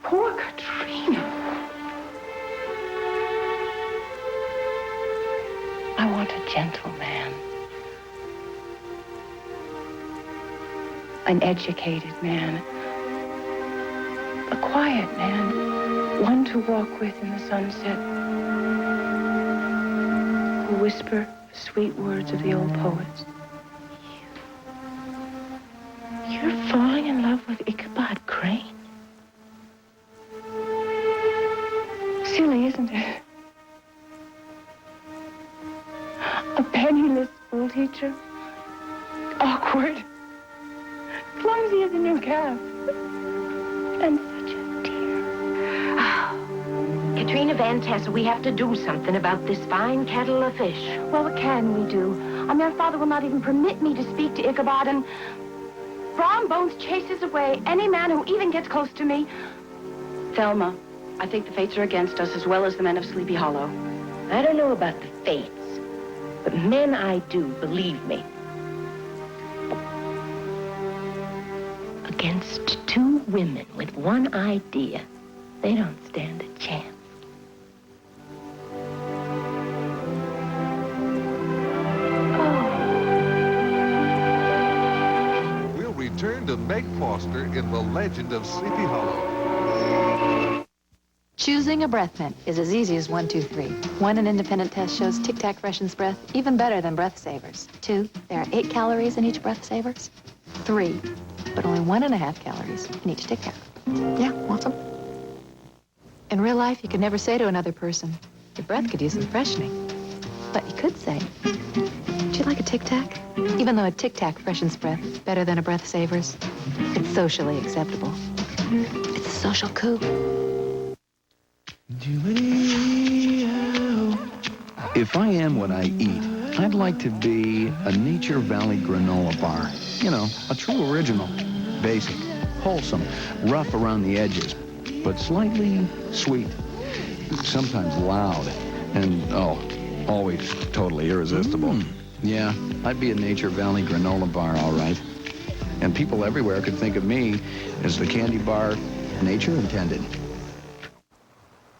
Poor Katrina. I want a gentle man. An educated man. A quiet man. One to walk with in the sunset. Who whisper the sweet words of the old poets. You're falling in love with Ichabod Crane? Silly, isn't it? A penniless school teacher. Awkward. Clumsy as a new calf. And such a dear. Katrina Van Tassel, we have to do something about this fine kettle of fish. Well, what can we do? Our man father will not even permit me to speak to Ichabod, and Brown Bones chases away any man who even gets close to me. Thelma, I think the fates are against us as well as the men of Sleepy Hollow. I don't know about the fates, but men I do, believe me. Against two women with one idea, they don't stand a chance. We'll return to Meg Foster in The Legend of Sleepy Hollow. Choosing a breath mint is as easy as 1, 2, 3. 1, an independent test shows Tic Tac freshens breath even better than Breath Savers. 2, there are 8 calories in each Breath Savers. 3, but only 1.5 calories in each Tic Tac. Yeah, want some? In real life, you could never say to another person, your breath could use some freshening. But you could say, would you like a Tic Tac? Even though a Tic Tac freshens breath better than a Breath Savers, it's socially acceptable. It's a social coup. If I am what I eat, I'd like to be a Nature Valley granola bar. You know, a true original. Basic, wholesome, rough around the edges, but slightly sweet. Sometimes loud, and, always totally irresistible. Yeah, I'd be a Nature Valley granola bar, all right. And people everywhere could think of me as the candy bar nature intended.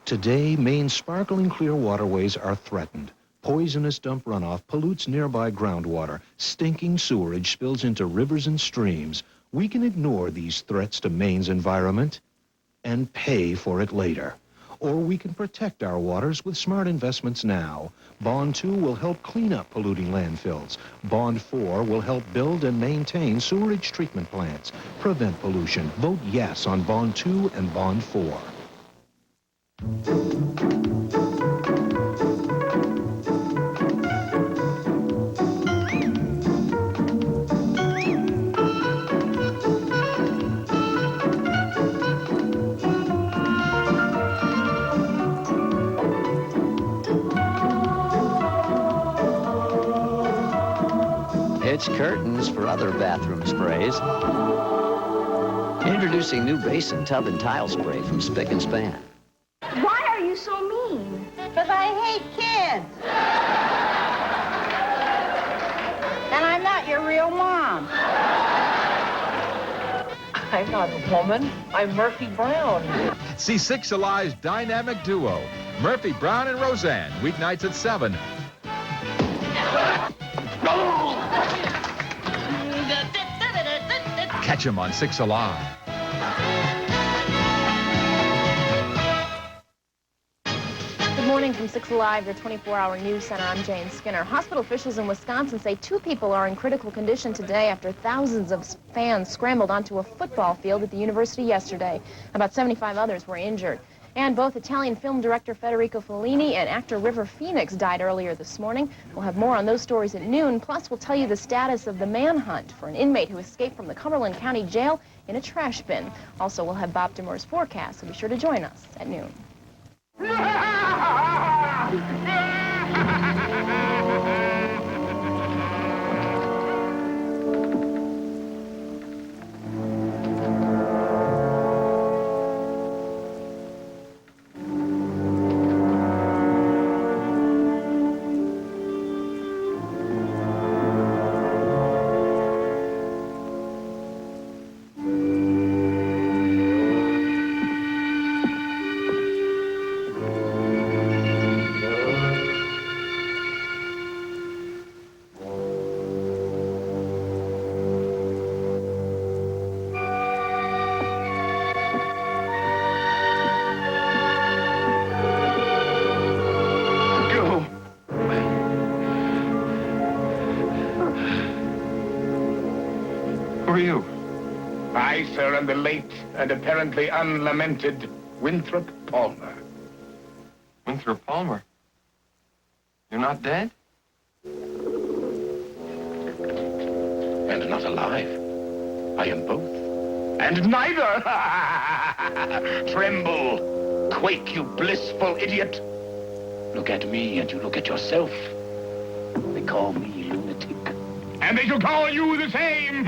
Today, Maine's sparkling clear waterways are threatened. Poisonous dump runoff pollutes nearby groundwater. Stinking sewerage spills into rivers and streams. We can ignore these threats to Maine's environment and pay for it later. Or we can protect our waters with smart investments now. Bond 2 will help clean up polluting landfills. Bond 4 will help build and maintain sewerage treatment plants. Prevent pollution. Vote yes on Bond 2 and Bond 4. It's curtains for other bathroom sprays. Introducing new basin, tub, and tile spray from Spick and Span. Why are you so mean? Because I hate kids. And I'm not your real mom. I'm not a woman. I'm Murphy Brown. See Six Alive's dynamic duo, Murphy Brown and Roseanne, weeknights at 7. Catch 'em on 6 Alive. Good morning from 6 Alive, your 24-hour news center. I'm Jane Skinner. Hospital officials in Wisconsin say 2 people are in critical condition today after thousands of fans scrambled onto a football field at the university yesterday. About 75 others were injured. And both Italian film director Federico Fellini and actor River Phoenix died earlier this morning. We'll have more on those stories at noon. Plus, we'll tell you the status of the manhunt for an inmate who escaped from the Cumberland County Jail in a trash bin. Also, we'll have Bob Demur's forecast, so be sure to join us at noon. Who are you? I, sir, am the late and apparently unlamented Winthrop Palmer. Winthrop Palmer? You're not dead? And not alive. I am both. And neither! Tremble! Quake, you blissful idiot! Look at me and you look at yourself. They call me lunatic. And they shall call you the same!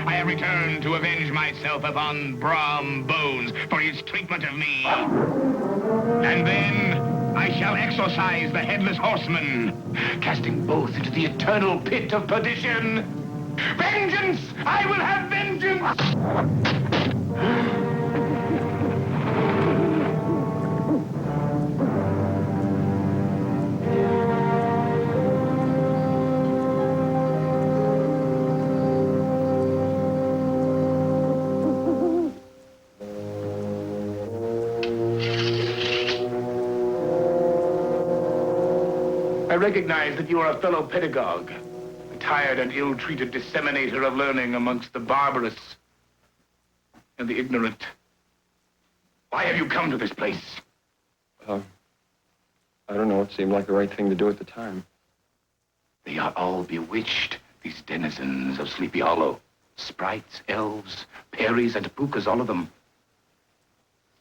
I have returned to avenge myself upon Brom Bones for his treatment of me. And then I shall exorcise the Headless Horseman, casting both into the eternal pit of perdition. Vengeance! I will have vengeance! I recognize that you are a fellow pedagogue, a tired and ill-treated disseminator of learning amongst the barbarous and the ignorant. Why have you come to this place? I don't know. It seemed like the right thing to do at the time. They are all bewitched, these denizens of Sleepy Hollow. Sprites, elves, fairies, and pookas, all of them.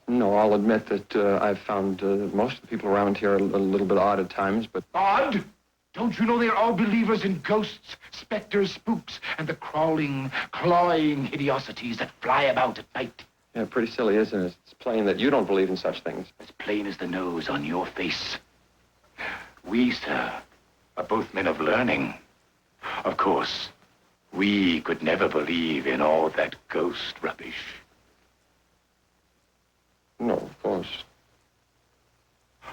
No, I'll admit that I've found most of the people around here a little bit odd at times, but... Odd? Don't you know they're all believers in ghosts, specters, spooks, and the crawling, clawing hideosities that fly about at night? Yeah, pretty silly, isn't it? It's plain that you don't believe in such things. As plain as the nose on your face. We, sir, are both men of learning. Of course, we could never believe in all that ghost rubbish. No, of course.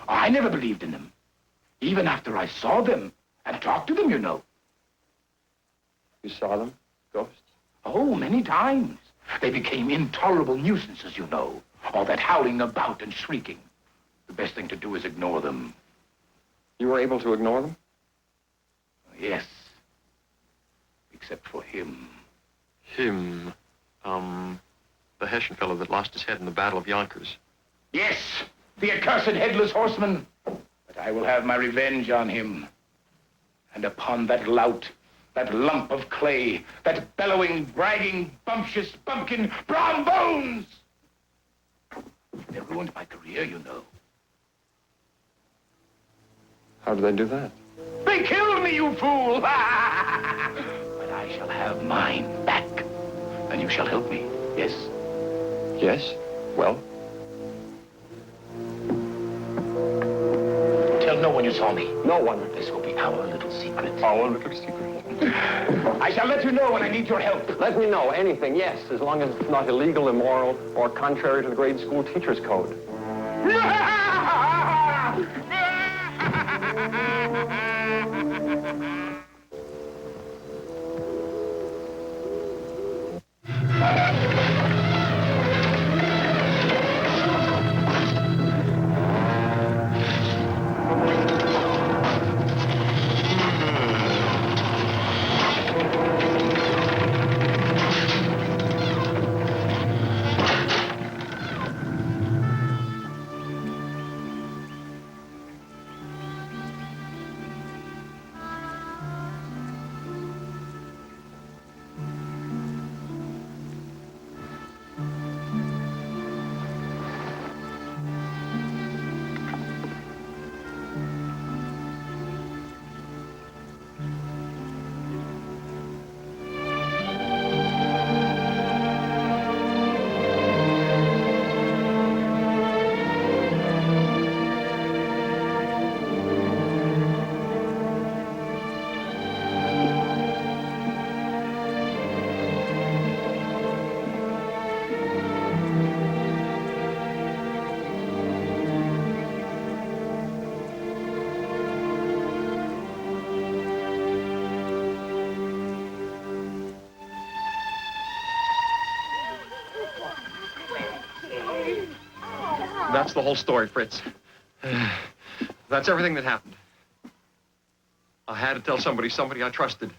I never believed in them. Even after I saw them and talked to them, you know. You saw them? Ghosts? Oh, many times. They became intolerable nuisances, you know. All that howling about and shrieking. The best thing to do is ignore them. You were able to ignore them? Yes. Except for him. Him? The Hessian fellow that lost his head in the Battle of Yonkers. Yes, the accursed Headless Horseman. But I will have my revenge on him. And upon that lout, that lump of clay, that bellowing, bragging, bumptious bumpkin, Brom Bones! They ruined my career, you know. How did they do that? They killed me, you fool! But I shall have mine back. And you shall help me, yes? Yes? Well? Tell no one you saw me. No one. This will be our little secret. Our little secret. I shall let you know when I need your help. Let me know anything, yes, as long as it's not illegal, immoral, or contrary to the grade school teacher's code. That's the whole story, Fritz. That's everything that happened. I had to tell somebody I trusted.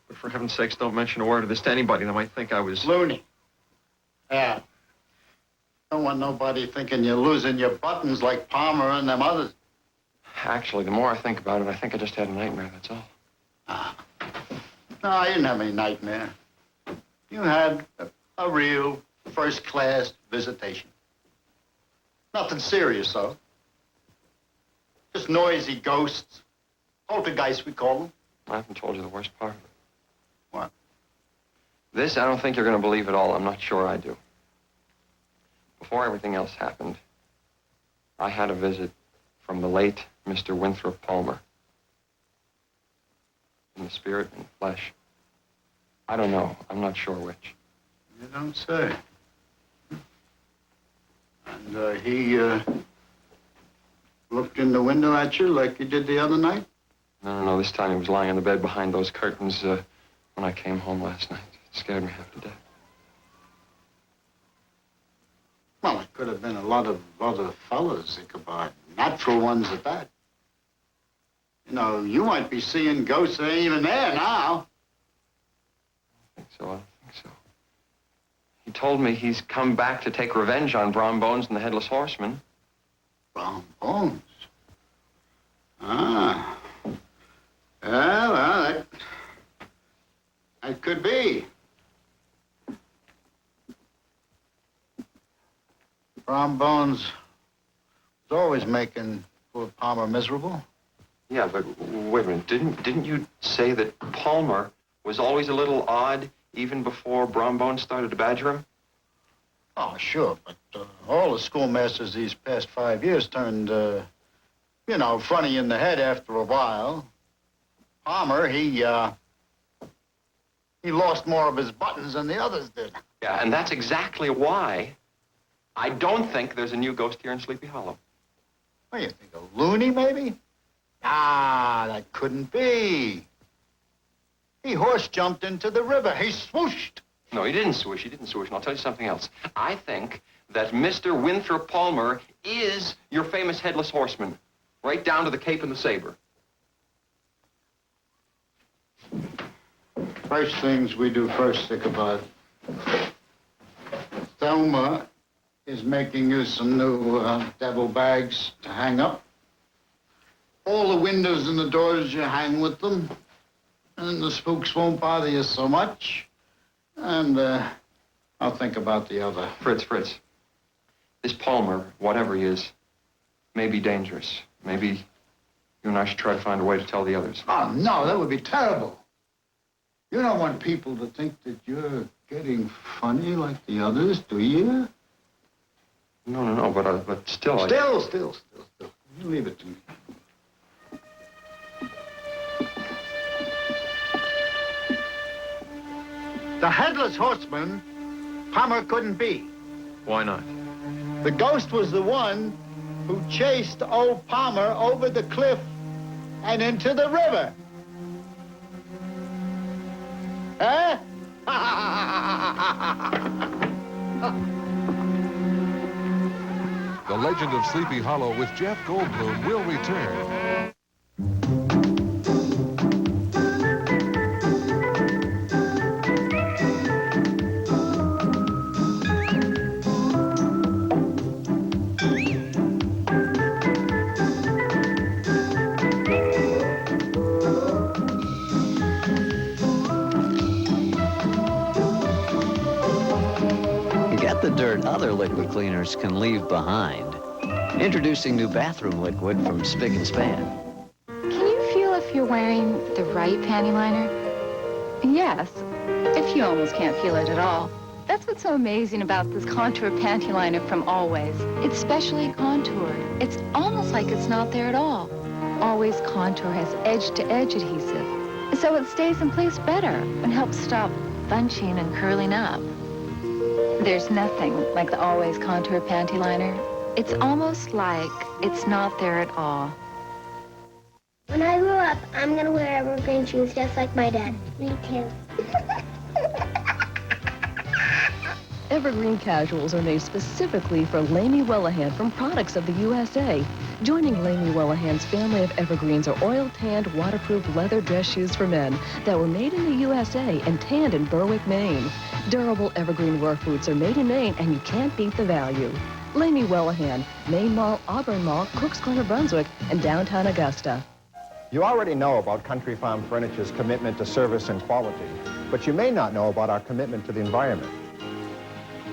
But for heaven's sakes, don't mention a word of this to anybody. They might think I was... Loony. Yeah. Don't want nobody thinking you're losing your buttons like Palmer and them others. Actually, the more I think about it, I think I just had a nightmare, that's all. No, you didn't have any nightmare. You had a real first-class visitation. Nothing serious, though. Just noisy ghosts. Poltergeists, we call them. I haven't told you the worst part of it. What? This, I don't think you're going to believe at all. I'm not sure I do. Before everything else happened, I had a visit from the late Mr. Winthrop Palmer. In the spirit and flesh. I don't know. I'm not sure which. You don't say. And he looked in the window at you like he did the other night? No. This time he was lying on the bed behind those curtains when I came home last night. It scared me half to death. Well, it could have been a lot of other fellas, Ichabod. Natural ones at that. You know, you might be seeing ghosts that ain't even there now. I don't think so. He told me he's come back to take revenge on Brom Bones and the Headless Horseman. Brom Bones? Ah. Yeah, well, that could be. Brom Bones was always making poor Palmer miserable. Yeah, but wait a minute. Didn't you say that Palmer was always a little odd even before Brom Bones started to badger him? Oh, sure, but all the schoolmasters these past 5 years turned, you know, funny in the head after a while. Palmer, he lost more of his buttons than the others did. Yeah, and that's exactly why I don't think there's a new ghost here in Sleepy Hollow. What do you think, a loony, maybe? Ah, that couldn't be. He horse jumped into the river. He swooshed. No, he didn't swoosh. And I'll tell you something else. I think that Mr. Winthrop Palmer is your famous Headless Horseman, right down to the Cape and the Saber. First things we do first, Ichabod. Thelma is making you some new devil bags to hang up. All the windows and the doors you hang with them. And the spooks won't bother you so much. And I'll think about the other. Fritz. This Palmer, whatever he is, may be dangerous. Maybe you and I should try to find a way to tell the others. Oh, no, that would be terrible. You don't want people to think that you're getting funny like the others, do you? No, but still... Still. You leave it to me. The Headless Horseman, Palmer couldn't be. Why not? The ghost was the one who chased old Palmer over the cliff and into the river. Huh? The Legend of Sleepy Hollow with Jeff Goldblum will return. The dirt other liquid cleaners can leave behind. Introducing new bathroom liquid from Spick and Span. Can you feel if you're wearing the right panty liner? Yes, if you almost can't feel it at all. That's what's so amazing about this contour panty liner from Always. It's specially contoured. It's almost like it's not there at all. Always Contour has edge-to-edge adhesive, so it stays in place better and helps stop bunching and curling up. There's nothing like the Always Contour panty liner. It's almost like it's not there at all. When I grow up, I'm going to wear evergreen shoes just like my dad. Me too. Evergreen casuals are made specifically for Lainey Wellahan from Products of the USA. Joining Lainey Wellahan's family of evergreens are oil-tanned, waterproof leather dress shoes for men that were made in the USA and tanned in Berwick, Maine. Durable evergreen work boots are made in Maine, and you can't beat the value. Lainey Wellahan, Maine Mall, Auburn Mall, Cook's Corner, Brunswick, and downtown Augusta. You already know about Country Farm Furniture's commitment to service and quality, but you may not know about our commitment to the environment.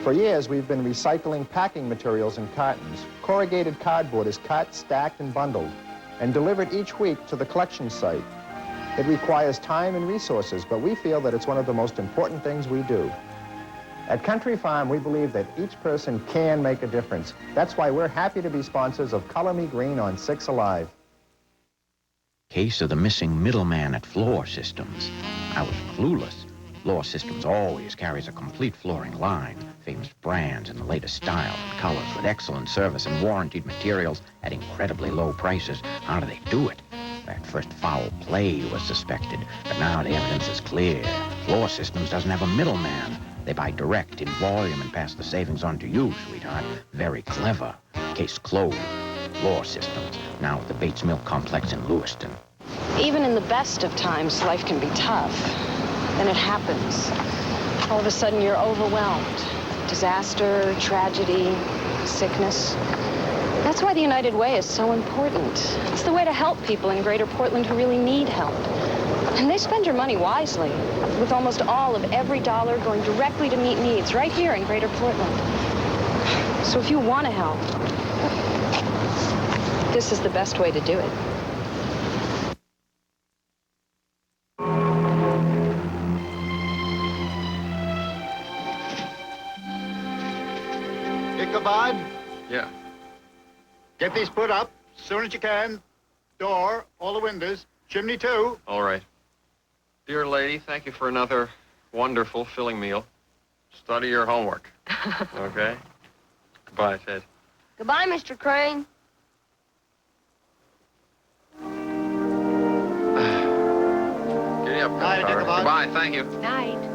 For years, we've been recycling packing materials in cartons. Corrugated cardboard is cut, stacked, and bundled, and delivered each week to the collection site. It requires time and resources, but we feel that it's one of the most important things we do. At Country Farm, we believe that each person can make a difference. That's why we're happy to be sponsors of Color Me Green on 6 Alive. Case of the missing middleman at Floor Systems. I was clueless. Floor Systems always carries a complete flooring line, famous brands in the latest style and colors with excellent service and warranted materials at incredibly low prices. How do they do it? At first, foul play was suspected, but now the evidence is clear. Floor Systems doesn't have a middleman. They buy direct in volume and pass the savings on to you, sweetheart. Very clever. Case closed. Floor Systems, now at the Bates Milk Complex in Lewiston. Even in the best of times, life can be tough. Then it happens. All of a sudden, you're overwhelmed. Disaster, tragedy, sickness. That's why the United Way is so important. It's the way to help people in Greater Portland who really need help. And they spend your money wisely, with almost all of every dollar going directly to meet needs right here in Greater Portland. So if you want to help, this is the best way to do it. Ichabod, Yeah. get these put up as soon as you can. Door, all the windows, chimney too. All right. Dear lady, thank you for another wonderful filling meal. Study your homework. Okay? Goodbye, Ted. Goodbye, Mr. Crane. Giddy up, Night, Carter. Ichabod. Goodbye, thank you. Night.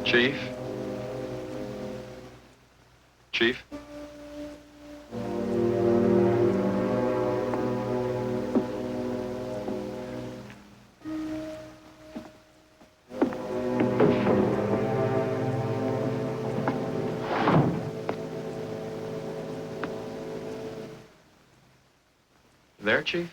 Chief? Chief? There, Chief?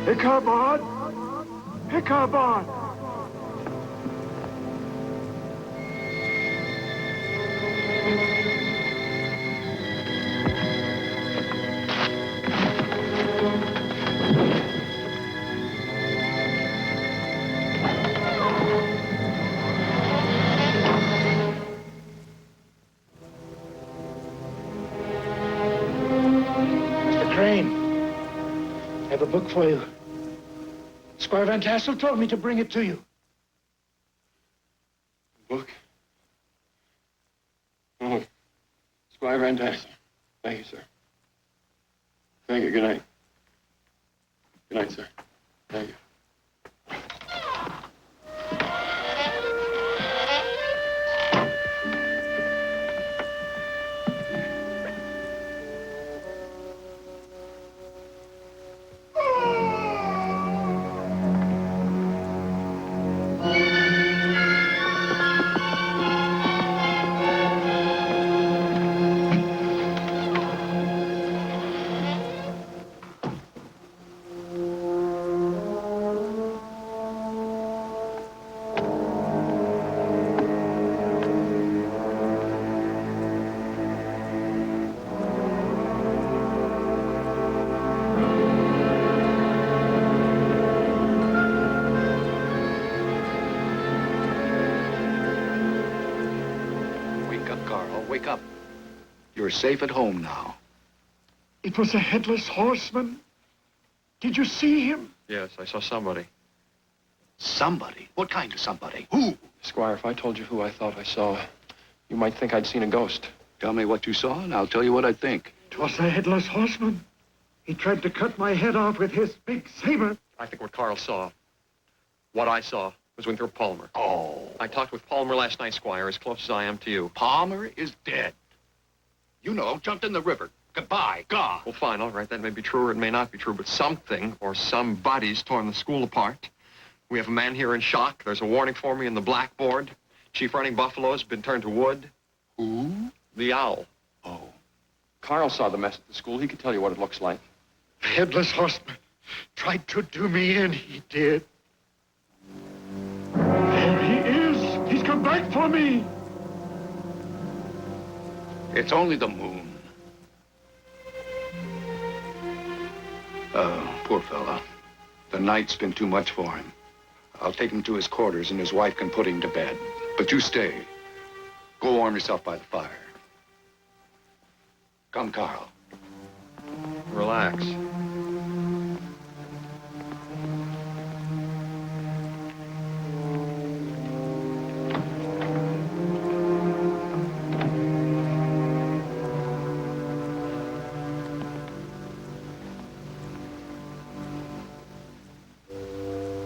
Ichabod! Ichabod! Mr. Crane, I have a book for you. Squire Van Tassel told me to bring it to you. Book? Oh, Squire Van Tassel. Thank you, sir. Thank you. Good night. Good night, sir. Thank you. wake up. You're safe at home now. It was a headless horseman. Did you see him? Yes, I saw somebody. Somebody? What kind of somebody? Who? Squire, if I told you who I thought I saw, you might think I'd seen a ghost. Tell me what you saw, and I'll tell you what I think. It was a headless horseman. He tried to cut my head off with his big saber. I think what Carl saw, what I saw, was Winthrop Palmer. Oh. I talked with Palmer last night, Squire, as close as I am to you. Palmer is dead. You know, jumped in the river. Goodbye, gone. Well, fine, all right. That may be true or it may not be true, but something or somebody's torn the school apart. We have a man here in shock. There's a warning for me in the blackboard. Chief Running Buffalo's been turned to wood. Who? The owl. Oh. Carl saw the mess at the school. He could tell you what it looks like. The headless horseman tried to do me in. He did. There he is. He's come back for me. It's only the moon. Poor fella. The night's been too much for him. I'll take him to his quarters and his wife can put him to bed. But you stay. Go warm yourself by the fire. Come, Carl. Relax.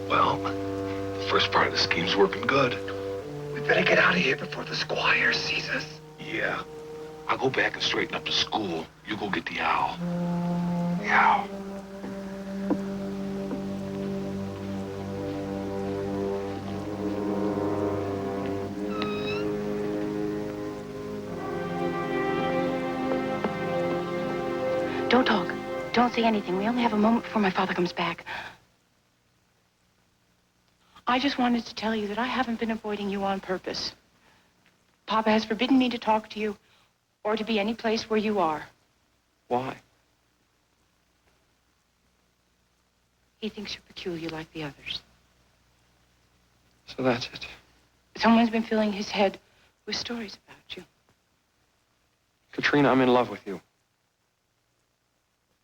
Well, the first part of the scheme's working good. We better get out of here before the squire sees us. Yeah. I'll go back and straighten up the school. You go get the owl. The owl. Don't talk. Don't say anything. We only have a moment before my father comes back. I just wanted to tell you that I haven't been avoiding you on purpose. Papa has forbidden me to talk to you or to be any place where you are. Why? He thinks you're peculiar like the others. So that's it. Someone's been filling his head with stories about you. Katrina, I'm in love with you.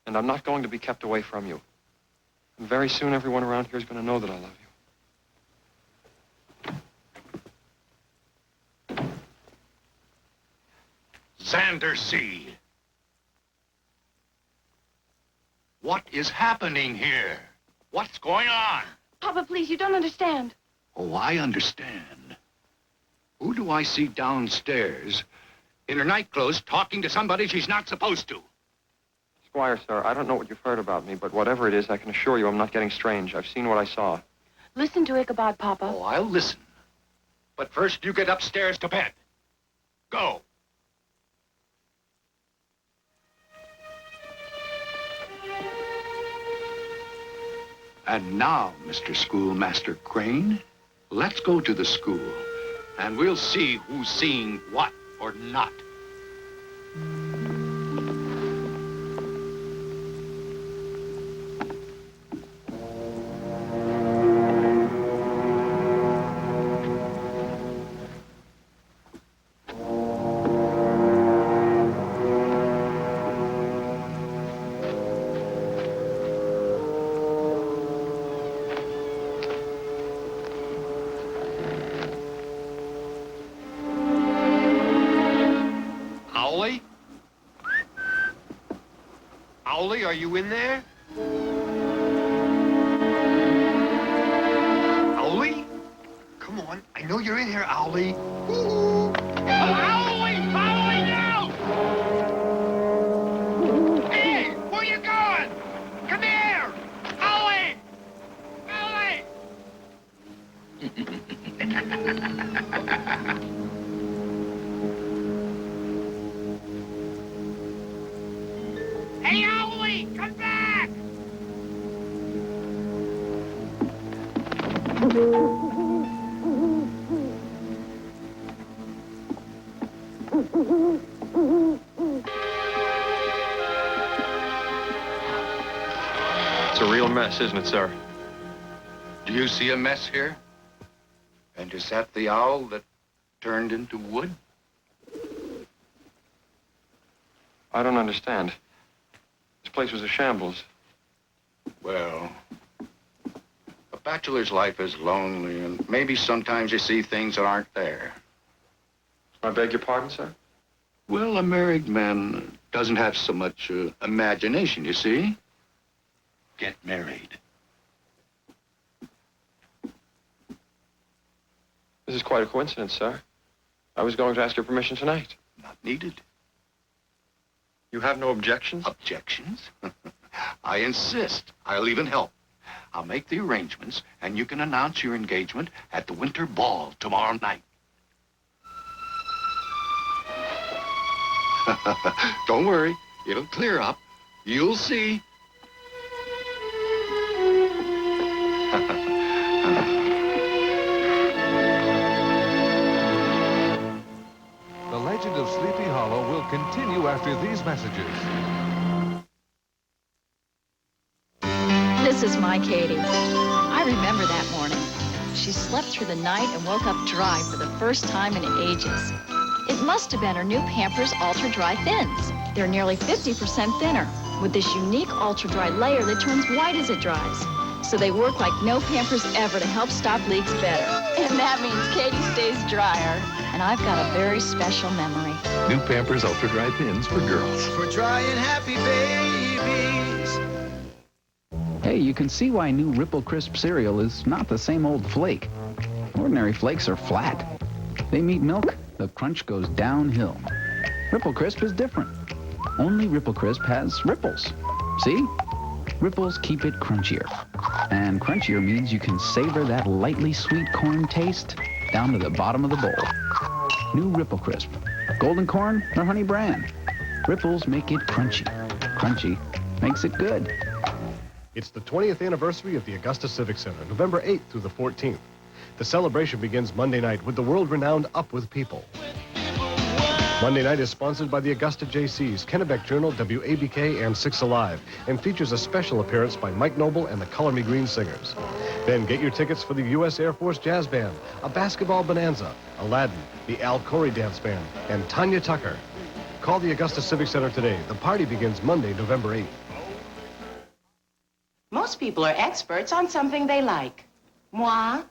And I'm not going to be kept away from you. And very soon, everyone around here is going to know that I love you. Xander Seed. What is happening here? What's going on? Papa, please, you don't understand. Oh, I understand. Who do I see downstairs in her nightclothes talking to somebody she's not supposed to? Squire, sir, I don't know what you've heard about me, but whatever it is, I can assure you I'm not getting strange. I've seen what I saw. Listen to Ichabod, Papa. Oh, I'll listen. But first, you get upstairs to bed. Go. And now, Mr. Schoolmaster Crane, let's go to the school, and we'll see who's seeing what or not. Owlie, are you in there? Owlie? Come on, I know you're in here, Owlie. Owlie! Owlie, now! Hey, where you going? Come here! Owlie! Owlie! Hey, Owlie, come back! It's a real mess, isn't it, sir? Do you see a mess here? And is that the owl that turned into wood? I don't understand. This place was a shambles. Well, a bachelor's life is lonely, and maybe sometimes you see things that aren't there. I beg your pardon, sir? Well, a married man doesn't have so much imagination, you see. Get married. This is quite a coincidence, sir. I was going to ask your permission tonight. Not needed. You have no objections? Objections? I insist. I'll even help. I'll make the arrangements, and you can announce your engagement at the winter ball tomorrow night. Don't worry. It'll clear up. You'll see. The legend of Sleepy Hollow will continue after these messages. This is my Katie. I remember that morning. She slept through the night and woke up dry for the first time in ages. It must have been her new Pampers Ultra Dry Thins. They're nearly 50% thinner, with this unique Ultra Dry layer that turns white as it dries. So they work like no Pampers ever to help stop leaks better. And that means Katie stays drier. And I've got a very special memory. New Pampers Ultra Dry Thins for girls. For dry and happy babies. Hey, you can see why new Ripple Crisp cereal is not the same old flake. Ordinary flakes are flat. They meet milk, the crunch goes downhill. Ripple Crisp is different. Only Ripple Crisp has ripples. See? Ripples keep it crunchier. And crunchier means you can savor that lightly sweet corn taste down to the bottom of the bowl. New Ripple Crisp. Golden corn or honey bran. Ripples make it crunchy. Crunchy makes it good. It's the 20th anniversary of the Augusta Civic Center, November 8th through the 14th. The celebration begins Monday night with the world-renowned Up With People. Monday night is sponsored by the Augusta JCs, Kennebec Journal, WABK, and 6 Alive, and features a special appearance by Mike Noble and the Color Me Green Singers. Then get your tickets for the U.S. Air Force Jazz Band, a basketball bonanza, Aladdin, the Al Corey Dance Band, and Tanya Tucker. Call the Augusta Civic Center today. The party begins Monday, November 8th. Most people are experts on something they like. Moi,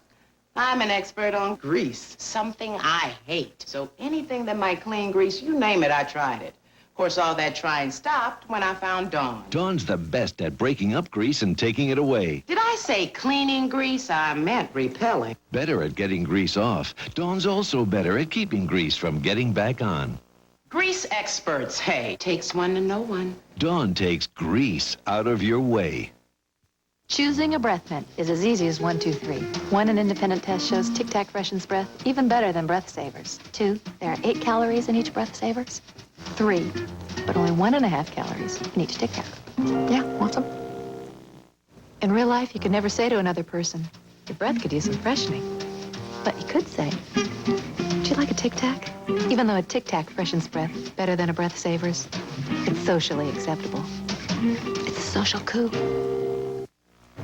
I'm an expert on grease, something I hate. So anything that might clean grease, you name it, I tried it. Of course, all that trying stopped when I found Dawn. Dawn's the best at breaking up grease and taking it away. Did I say cleaning grease? I meant repelling. Better at getting grease off. Dawn's also better at keeping grease from getting back on. Grease experts, hey, takes one to know one. Dawn takes grease out of your way. Choosing a breath mint is as easy as 1, 2, 3. 1, an independent test shows Tic Tac freshens breath even better than breath savers. 2, there are 8 calories in each breath savers. 3, but only 1.5 calories in each Tic Tac. Yeah, want some? In real life, you could never say to another person, your breath could use some freshening. But you could say, would you like a Tic Tac? Even though a Tic Tac freshens breath better than a breath savers, it's socially acceptable. It's a social coup.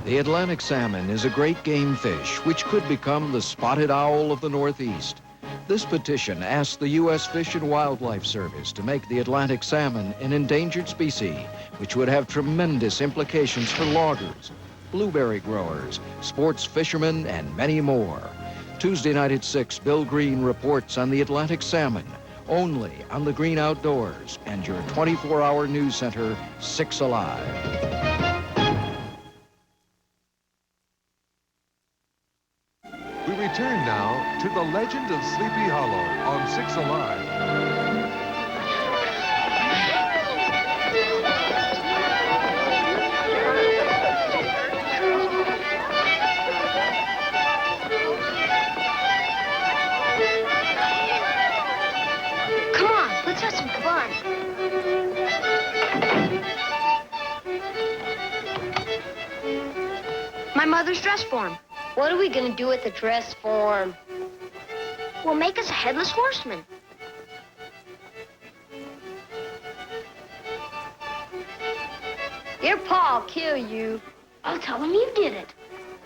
The Atlantic salmon is a great game fish, which could become the spotted owl of the Northeast. This petition asks the U.S. Fish and Wildlife Service to make the Atlantic salmon an endangered species, which would have tremendous implications for loggers, blueberry growers, sports fishermen, and many more. Tuesday night at 6, Bill Green reports on the Atlantic salmon, only on the Green Outdoors and your 24-hour news center, 6 Alive. We return now to the legend of Sleepy Hollow on 6 Alive. Come on, let's have some fun. My mother's dress form. What are we gonna do with the dress form? We'll make us a headless horseman. Your pa'll kill you. I'll tell him you did it.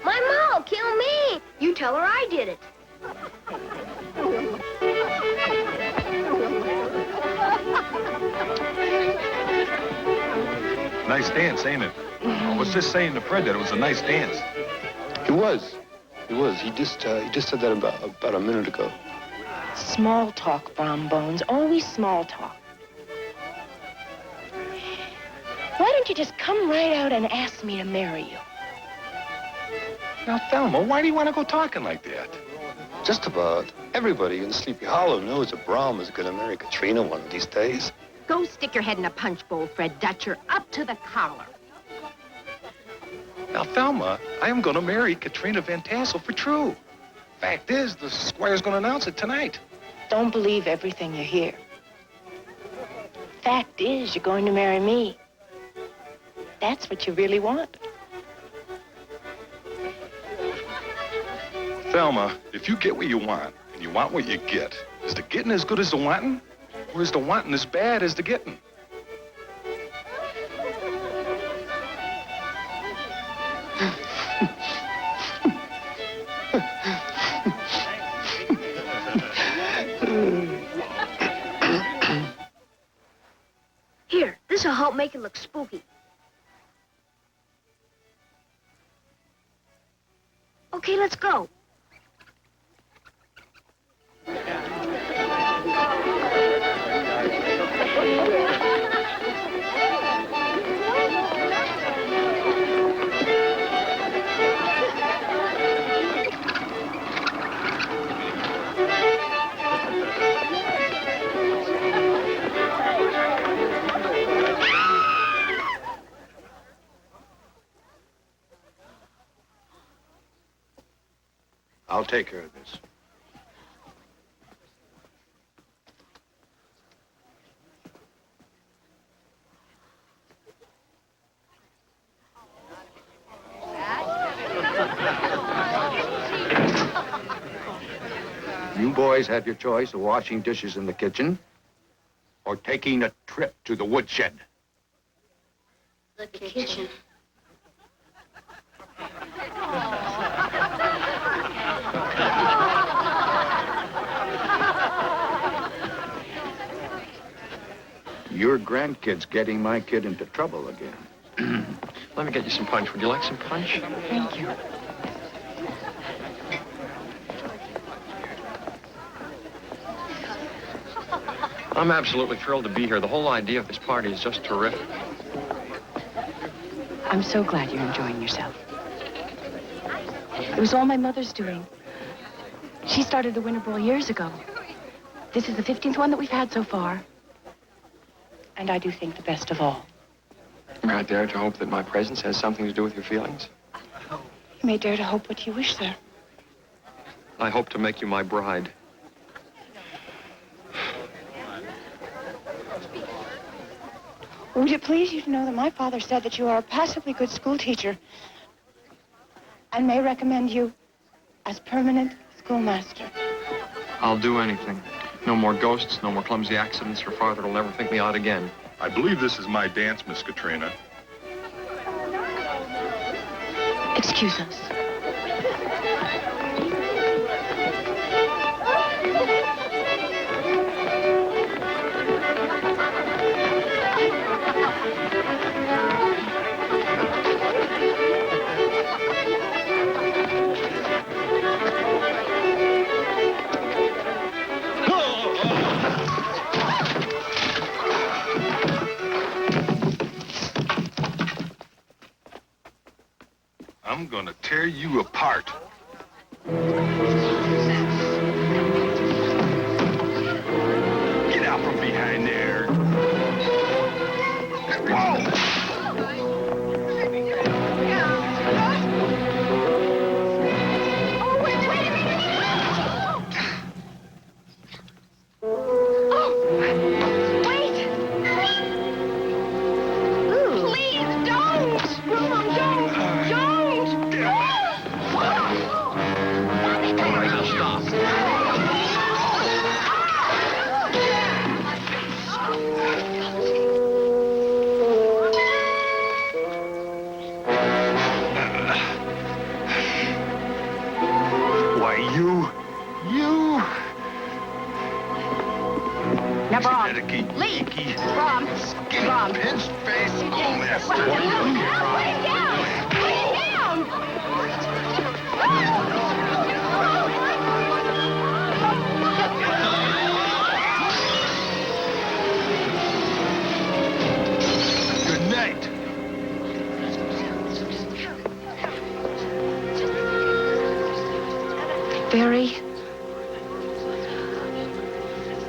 My ma'll kill me. You tell her I did it. nice dance, ain't it? I was just saying to Fred that it was a nice dance. It was. It was. He just said that about a minute ago. Small talk, Brom Bones. Always small talk. Why don't you just come right out and ask me to marry you? Now, Thelma, why do you want to go talking like that? Just about everybody in Sleepy Hollow knows that Brom is going to marry Katrina one of these days. Go stick your head in a punch bowl, Fred Dutcher, up to the collar. Now, Thelma, I am going to marry Katrina Van Tassel for true. Fact is, the squire's going to announce it tonight. Don't believe everything you hear. Fact is, you're going to marry me. That's what you really want. Thelma, if you get what you want, and you want what you get, is the getting as good as the wanting? Or is the wanting as bad as the getting? Here, this'll help make it look spooky. Okay, let's go. I'll take care of this. You boys have your choice of washing dishes in the kitchen or taking a trip to the woodshed. The kitchen. Your grandkid's getting my kid into trouble again. Let me get you some punch. Would you like some punch? Thank you. I'm absolutely thrilled to be here. The whole idea of this party is just terrific. I'm so glad you're enjoying yourself. It was all my mother's doing. She started the Winter Ball years ago. This is the 15th one that we've had so far. And I do think the best of all. May I dare to hope that my presence has something to do with your feelings? You may dare to hope what you wish, sir. I hope to make you my bride. Would it please you to know that my father said that you are a passably good school teacher and may recommend you as permanent schoolmaster. I'll do anything. No more ghosts, no more clumsy accidents. Your father will never think me out again. I believe this is my dance, Miss Katrina. Excuse us. I'm gonna tear you apart. Get out from behind there. Whoa! Now, Brom, Sticky, leave. icky, Brom, skinny, Brom. pinched face. Oh, that's Put him down! Put him down! Good night. Very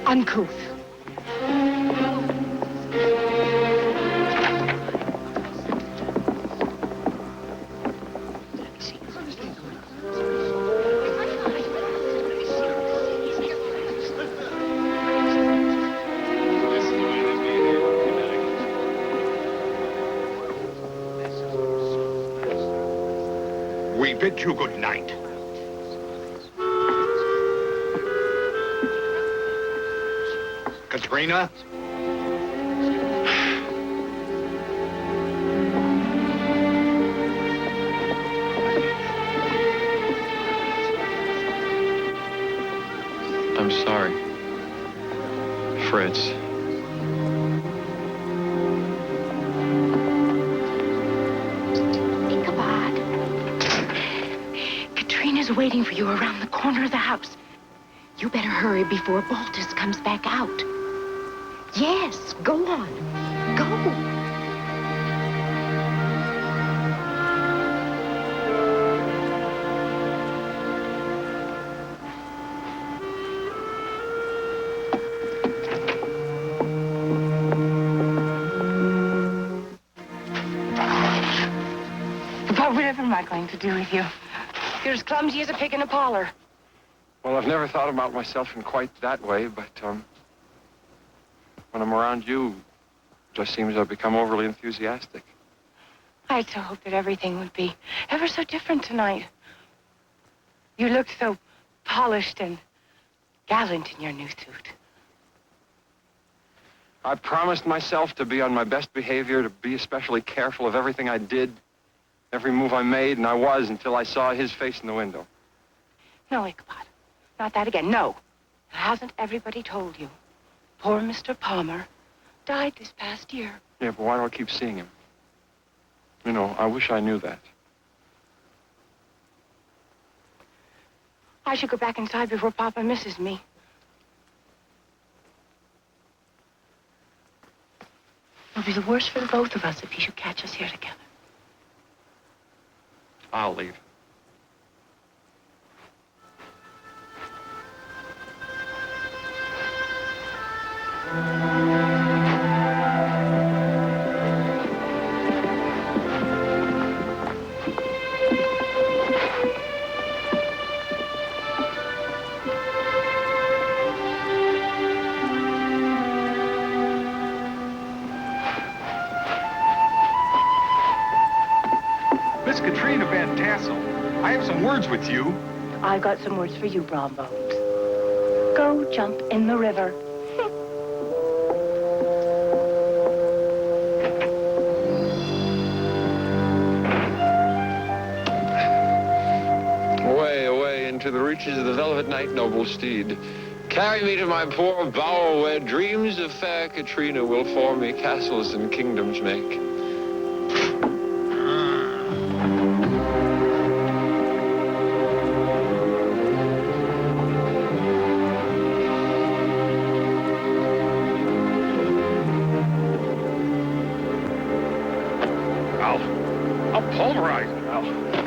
uncouth. We bid you good night. Katrina? I'm sorry. Fritz. Ichabod. Katrina's waiting for you around the corner of the house. You better hurry before Baltus comes back out. Yes, go on. Go. But whatever am I going to do with you? You're as clumsy as a pig in a parlor. Well, I've never thought about myself in quite that way, but when I'm around you, it just seems I've become overly enthusiastic. I had so hoped that everything would be ever so different tonight. You looked so polished and gallant in your new suit. I promised myself to be on my best behavior, to be especially careful of everything I did, every move I made, and I was until I saw his face in the window. No, Ichabod. Not that again. No. Hasn't everybody told you? Poor Mr. Palmer died this past year. Yeah, but why do I keep seeing him? You know, I wish I knew that. I should go back inside before Papa misses me. It'll be the worst for the both of us if he should catch us here together. I'll leave. Miss Katrina Van Tassel, I have some words with you. I've got some words for you, Brom Bones. Go jump in the river. Away, away into the reaches of the velvet night, noble steed. Carry me to my poor bower where dreams of fair Katrina will for me castles and kingdoms make.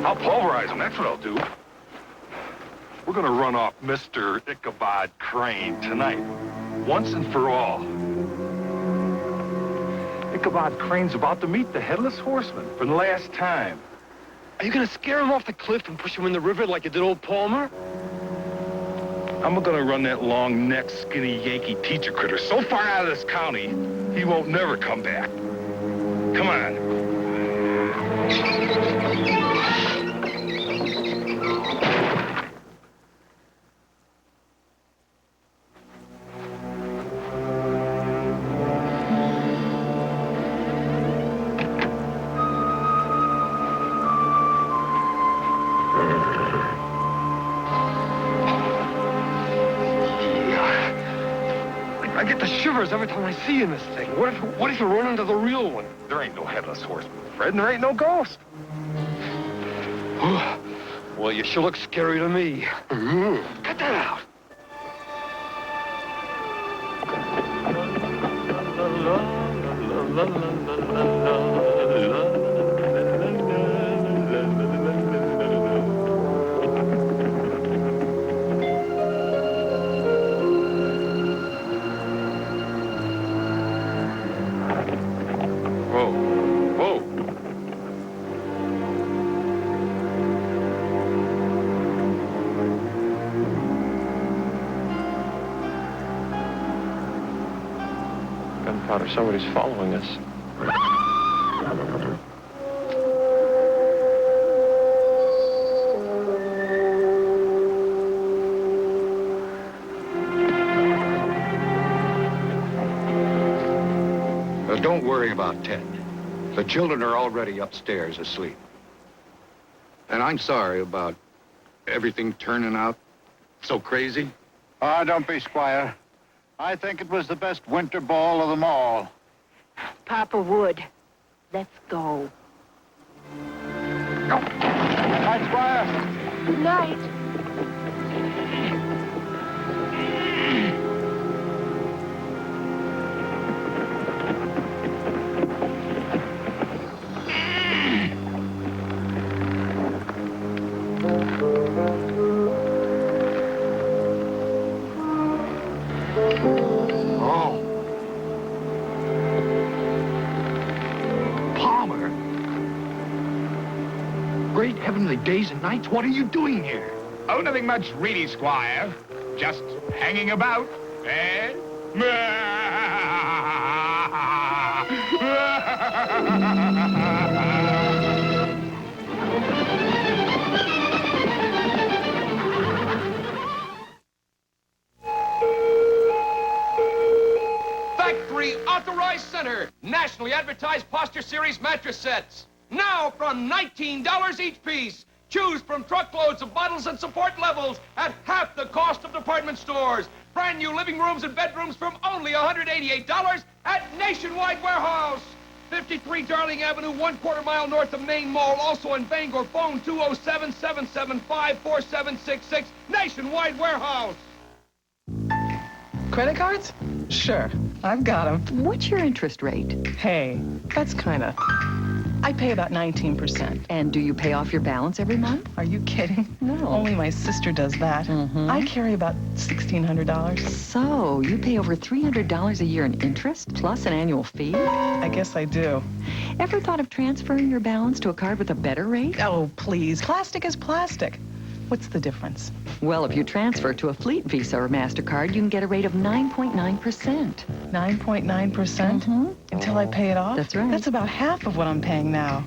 I'll pulverize him. That's what I'll do. We're gonna run off Mr. Ichabod Crane tonight, once and for all. Ichabod Crane's about to meet the Headless Horseman for the last time. Are you gonna scare him off the cliff and push him in the river like you did old Palmer? I'm gonna run that long-necked, skinny Yankee teacher critter so far out of this county, he won't never come back. Come on. I get get the shivers every time I see you in this thing. What if you run into the real one? There ain't no headless horseman, Fred, and there ain't no ghost. Well, you sure look scary to me. Cut that out. Gunpowder, somebody's following us. Don't worry about Ted. The children are already upstairs asleep. And I'm sorry about everything turning out so crazy. Oh, don't be, Squire. I think it was the best winter ball of them all. Papa would. Let's go. Good night, Squire. Good night. Great heavenly days and nights, what are you doing here? Oh, nothing much, really, Squire. Just hanging about, eh? Factory Authorized Center. Nationally advertised posture series mattress sets. Now from $19 each piece. Choose from truckloads of models and support levels at half the cost of department stores. Brand new living rooms and bedrooms from only $188 at Nationwide Warehouse. 53 Darling Avenue, 1/4 mile north of Maine Mall. Also in Bangor. Phone 207-775-4766. Nationwide Warehouse. Credit cards? Sure, I've got them. What's your interest rate? Hey, that's kinda... I pay about 19%. And do you pay off your balance every month? Are you kidding? No. Only my sister does that. I carry about $1,600. So, you pay over $300 a year in interest, plus an annual fee? I guess I do. Ever thought of transferring your balance to a card with a better rate? Oh, please. Plastic is plastic. What's the difference? Well, if you transfer to a Fleet Visa or MasterCard, you can get a rate of 9.9%. 9.9%? Until I pay it off? That's right. That's about half of what I'm paying now.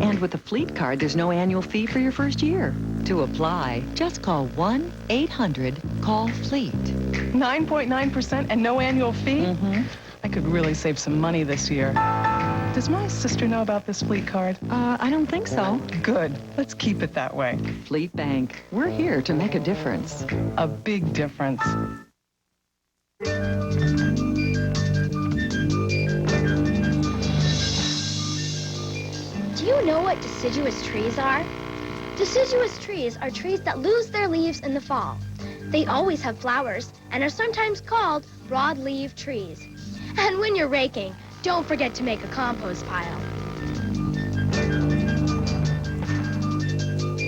And with the Fleet card, there's no annual fee for your first year. To apply, just call 1-800-CALL-FLEET. 9.9% and no annual fee? I could really save some money this year. Does my sister know about this Fleet card? I don't think so. Good. Let's keep it that way. Fleet Bank. We're here to make a difference. A big difference. Do you know what deciduous trees are? Deciduous trees are trees that lose their leaves in the fall. They always have flowers and are sometimes called broadleaf trees. And when you're raking, don't forget to make a compost pile.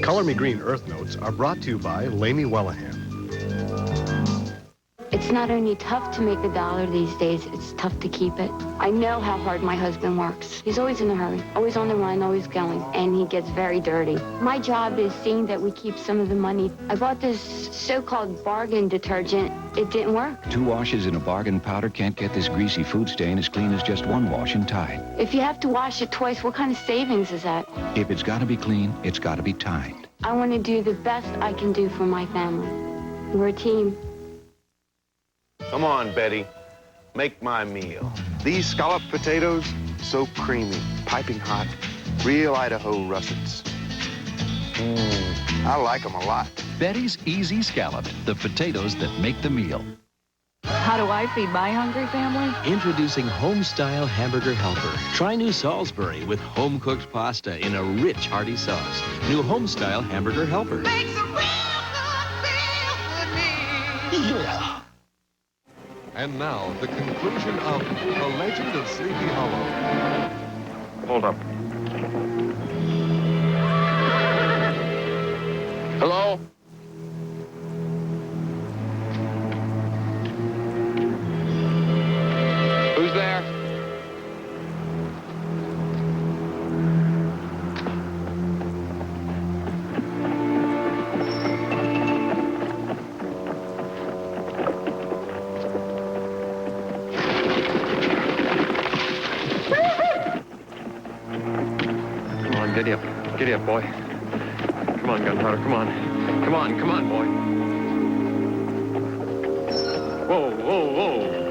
Color Me Green Earth Notes are brought to you by Lainey Wellahan. It's not only tough to make a dollar these days, it's tough to keep it. I know how hard my husband works. He's always in a hurry, always on the run, always going, and he gets very dirty. My job is seeing that we keep some of the money. I bought this so-called bargain detergent. It didn't work. 2 washes in a bargain powder can't get this greasy food stain as clean as just 1 wash in Tide. If you have to wash it twice, what kind of savings is that? If it's got to be clean, it's got to be Tide. I want to do the best I can do for my family. We're a team. Come on, Betty. Make my meal. These scalloped potatoes, so creamy, piping hot, real Idaho russets. I like them a lot. Betty's Easy Scalloped, the potatoes that make the meal. How do I feed my hungry family? Introducing Home-Style Hamburger Helper. Try new Salisbury with home-cooked pasta in a rich, hearty sauce. New Home-Style Hamburger Helper. Yeah. And now, the conclusion of The Legend of Sleepy Hollow. Hold up. Hello? Who's there? Come on, giddy up. Giddy up, boy. Come on, Gunpowder, come on. Come on, boy. Whoa, whoa, whoa.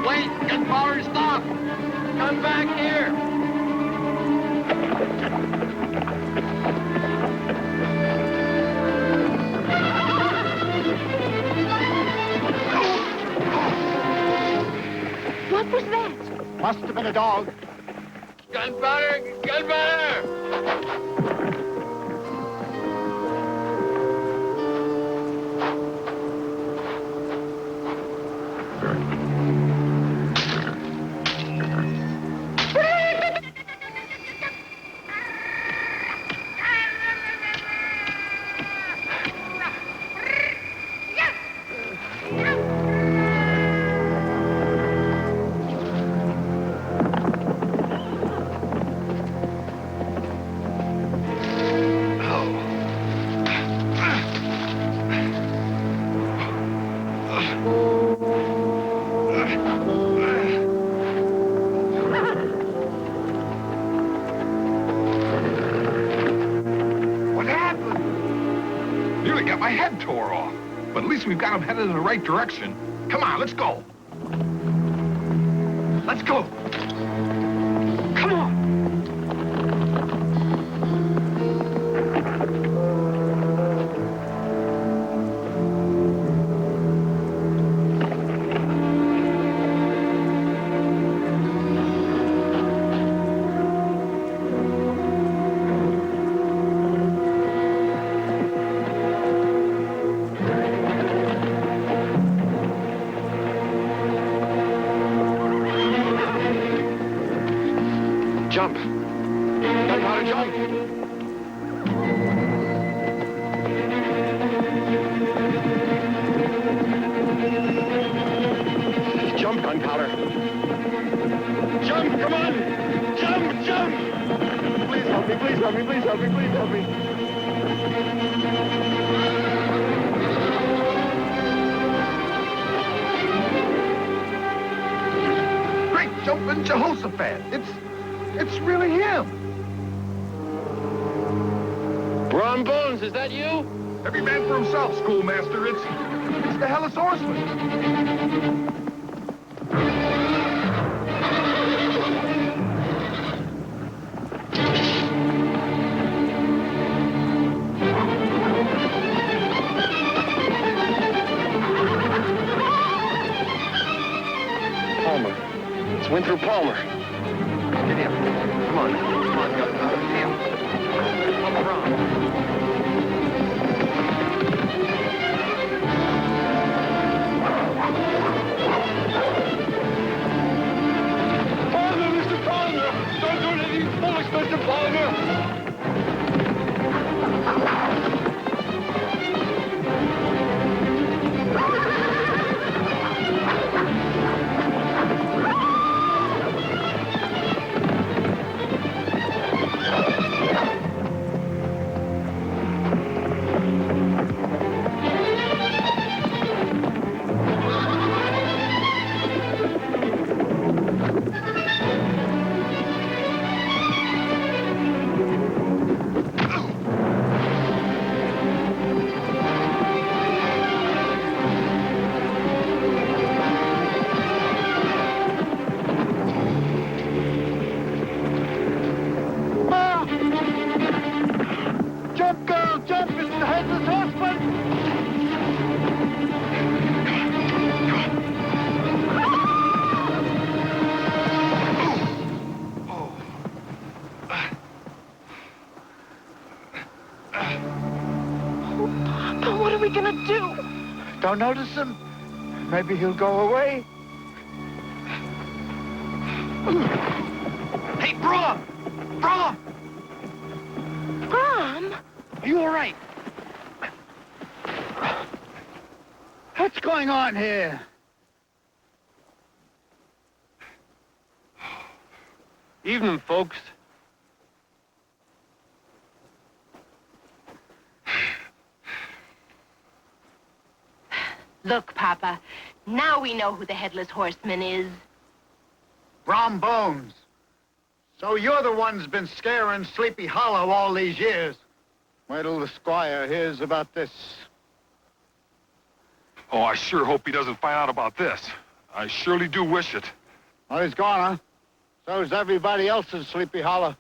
Wait, Gunpowder, stop! Come back here! What was that? Must have been a dog. Gunpowder! Gunpowder! What happened? Nearly got my head tore off. But at least we've got him headed in the right direction. Come on, let's go. Let's go. Come on. Jump. Gunpowder, jump. Jump, Gunpowder. Jump, come on. Jump. Please help me, please help me, please help me, please help me. Great jumping Jehoshaphat. It's really him. Brom Bones, is that you? Every man for himself, schoolmaster. It's the Hellas Horseman. Palmer. It's Winthrop Palmer. Get him. Come on, Gunpowder. Get him. Come around. we gonna do? Don't notice him? Maybe he'll go away. Hey, Brom! Brom! Brom? Are you all right? What's going on here? Evening, folks. Look, Papa, now we know who the Headless Horseman is. Brom Bones. So you're the one's been scaring Sleepy Hollow all these years. Wait till the squire hears about this. Oh, I sure hope he doesn't find out about this. I surely do wish it. Well, he's gone, huh? So's everybody else in Sleepy Hollow.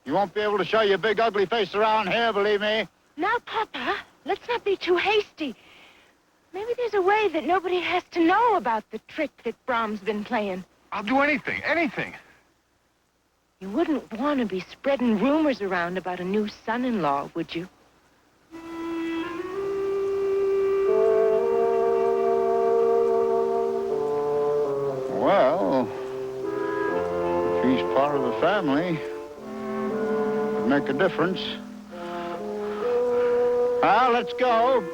You won't be able to show your big ugly face around here, believe me. Now, Papa, let's not be too hasty. Maybe there's a way that nobody has to know about the trick that Brom's been playing. I'll do anything, anything. You wouldn't want to be spreading rumors around about a new son-in-law, would you? Well, if he's part of the family, it'd make a difference. Well, let's go.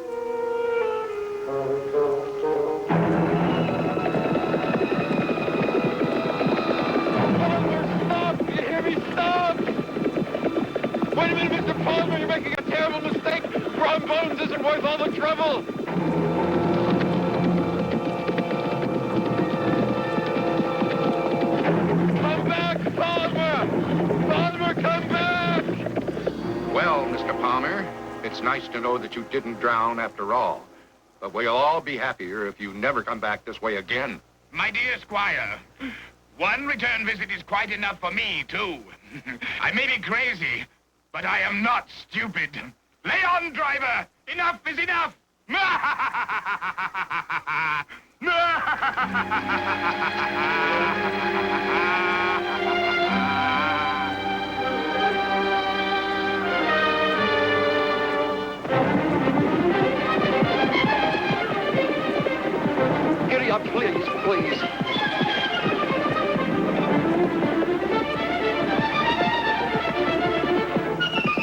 Stop! You hear me? Stop! Wait a minute, Mr. Palmer, you're making a terrible mistake. Brom Bones isn't worth all the trouble. Come back, Palmer! Palmer, come back! Well, Mr. Palmer, it's nice to know that you didn't drown after all. But we'll all be happier if you never come back this way again. My dear Squire, one return visit is quite enough for me, too. I may be crazy, but I am not stupid. Lay on, driver! Enough is enough! Giddy up, please, please.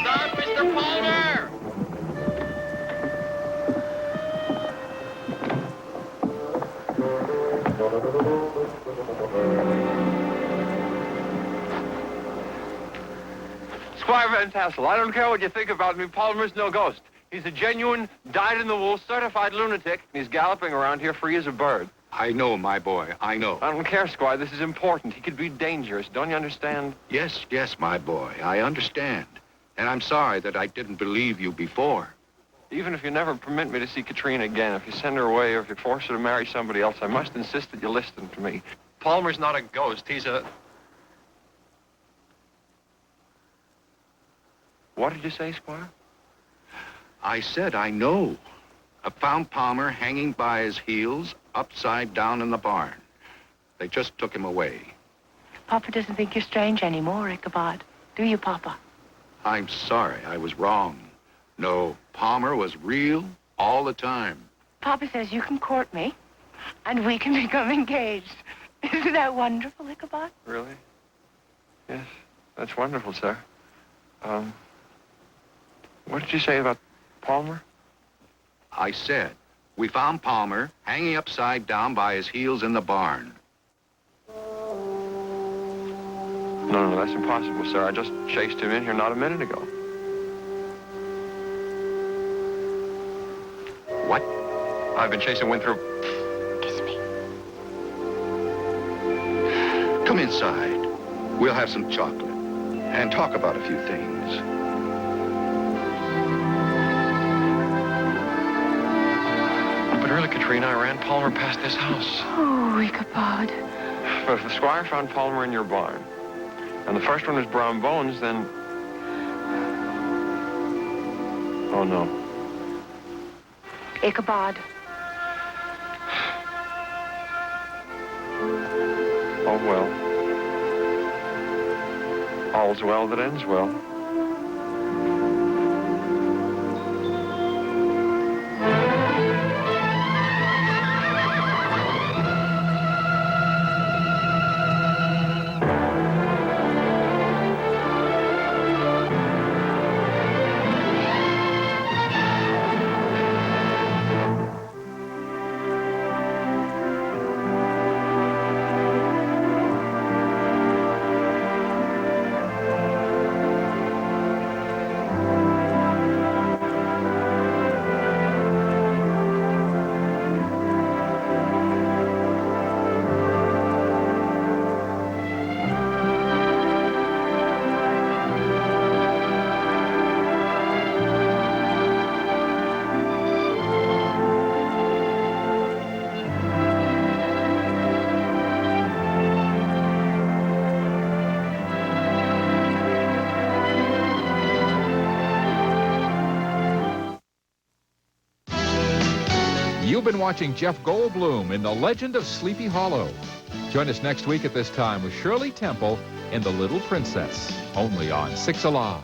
Stop, Mr. Palmer! Squire Van Tassel, I don't care what you think about me. Palmer's no ghost. He's a genuine, dyed-in-the-wool, certified lunatic, and he's galloping around here free as a bird. I know, my boy, I know. I don't care, Squire. This is important. He could be dangerous. Don't you understand? Yes, yes, my boy, I understand. And I'm sorry that I didn't believe you before. Even if you never permit me to see Katrina again, if you send her away or if you force her to marry somebody else, I must insist that you listen to me. Palmer's not a ghost. He's a... What did you say, Squire? I said I know. I found Palmer hanging by his heels, upside down in the barn. They just took him away. Papa doesn't think you're strange anymore, Ichabod. Do you, Papa? I'm sorry, I was wrong. No, Palmer was real all the time. Papa says you can court me, and we can become engaged. Isn't that wonderful, Ichabod? Really? Yes, that's wonderful, sir. What did you say about Palmer? I said, we found Palmer hanging upside down by his heels in the barn. No, that's impossible, sir. I just chased him in here not a minute ago. What? I've been chasing Winthrop. Kiss me. Come inside. We'll have some chocolate and talk about a few things. But really, Katrina, I ran Palmer past this house. Oh, Ichabod. But if the squire found Palmer in your barn, and the first one was Brom Bones, then... Oh, no. Ichabod. Oh, well. All's well that ends well. You've been watching Jeff Goldblum in The Legend of Sleepy Hollow. Join us next week at this time with Shirley Temple in The Little Princess, only on 6 Alive.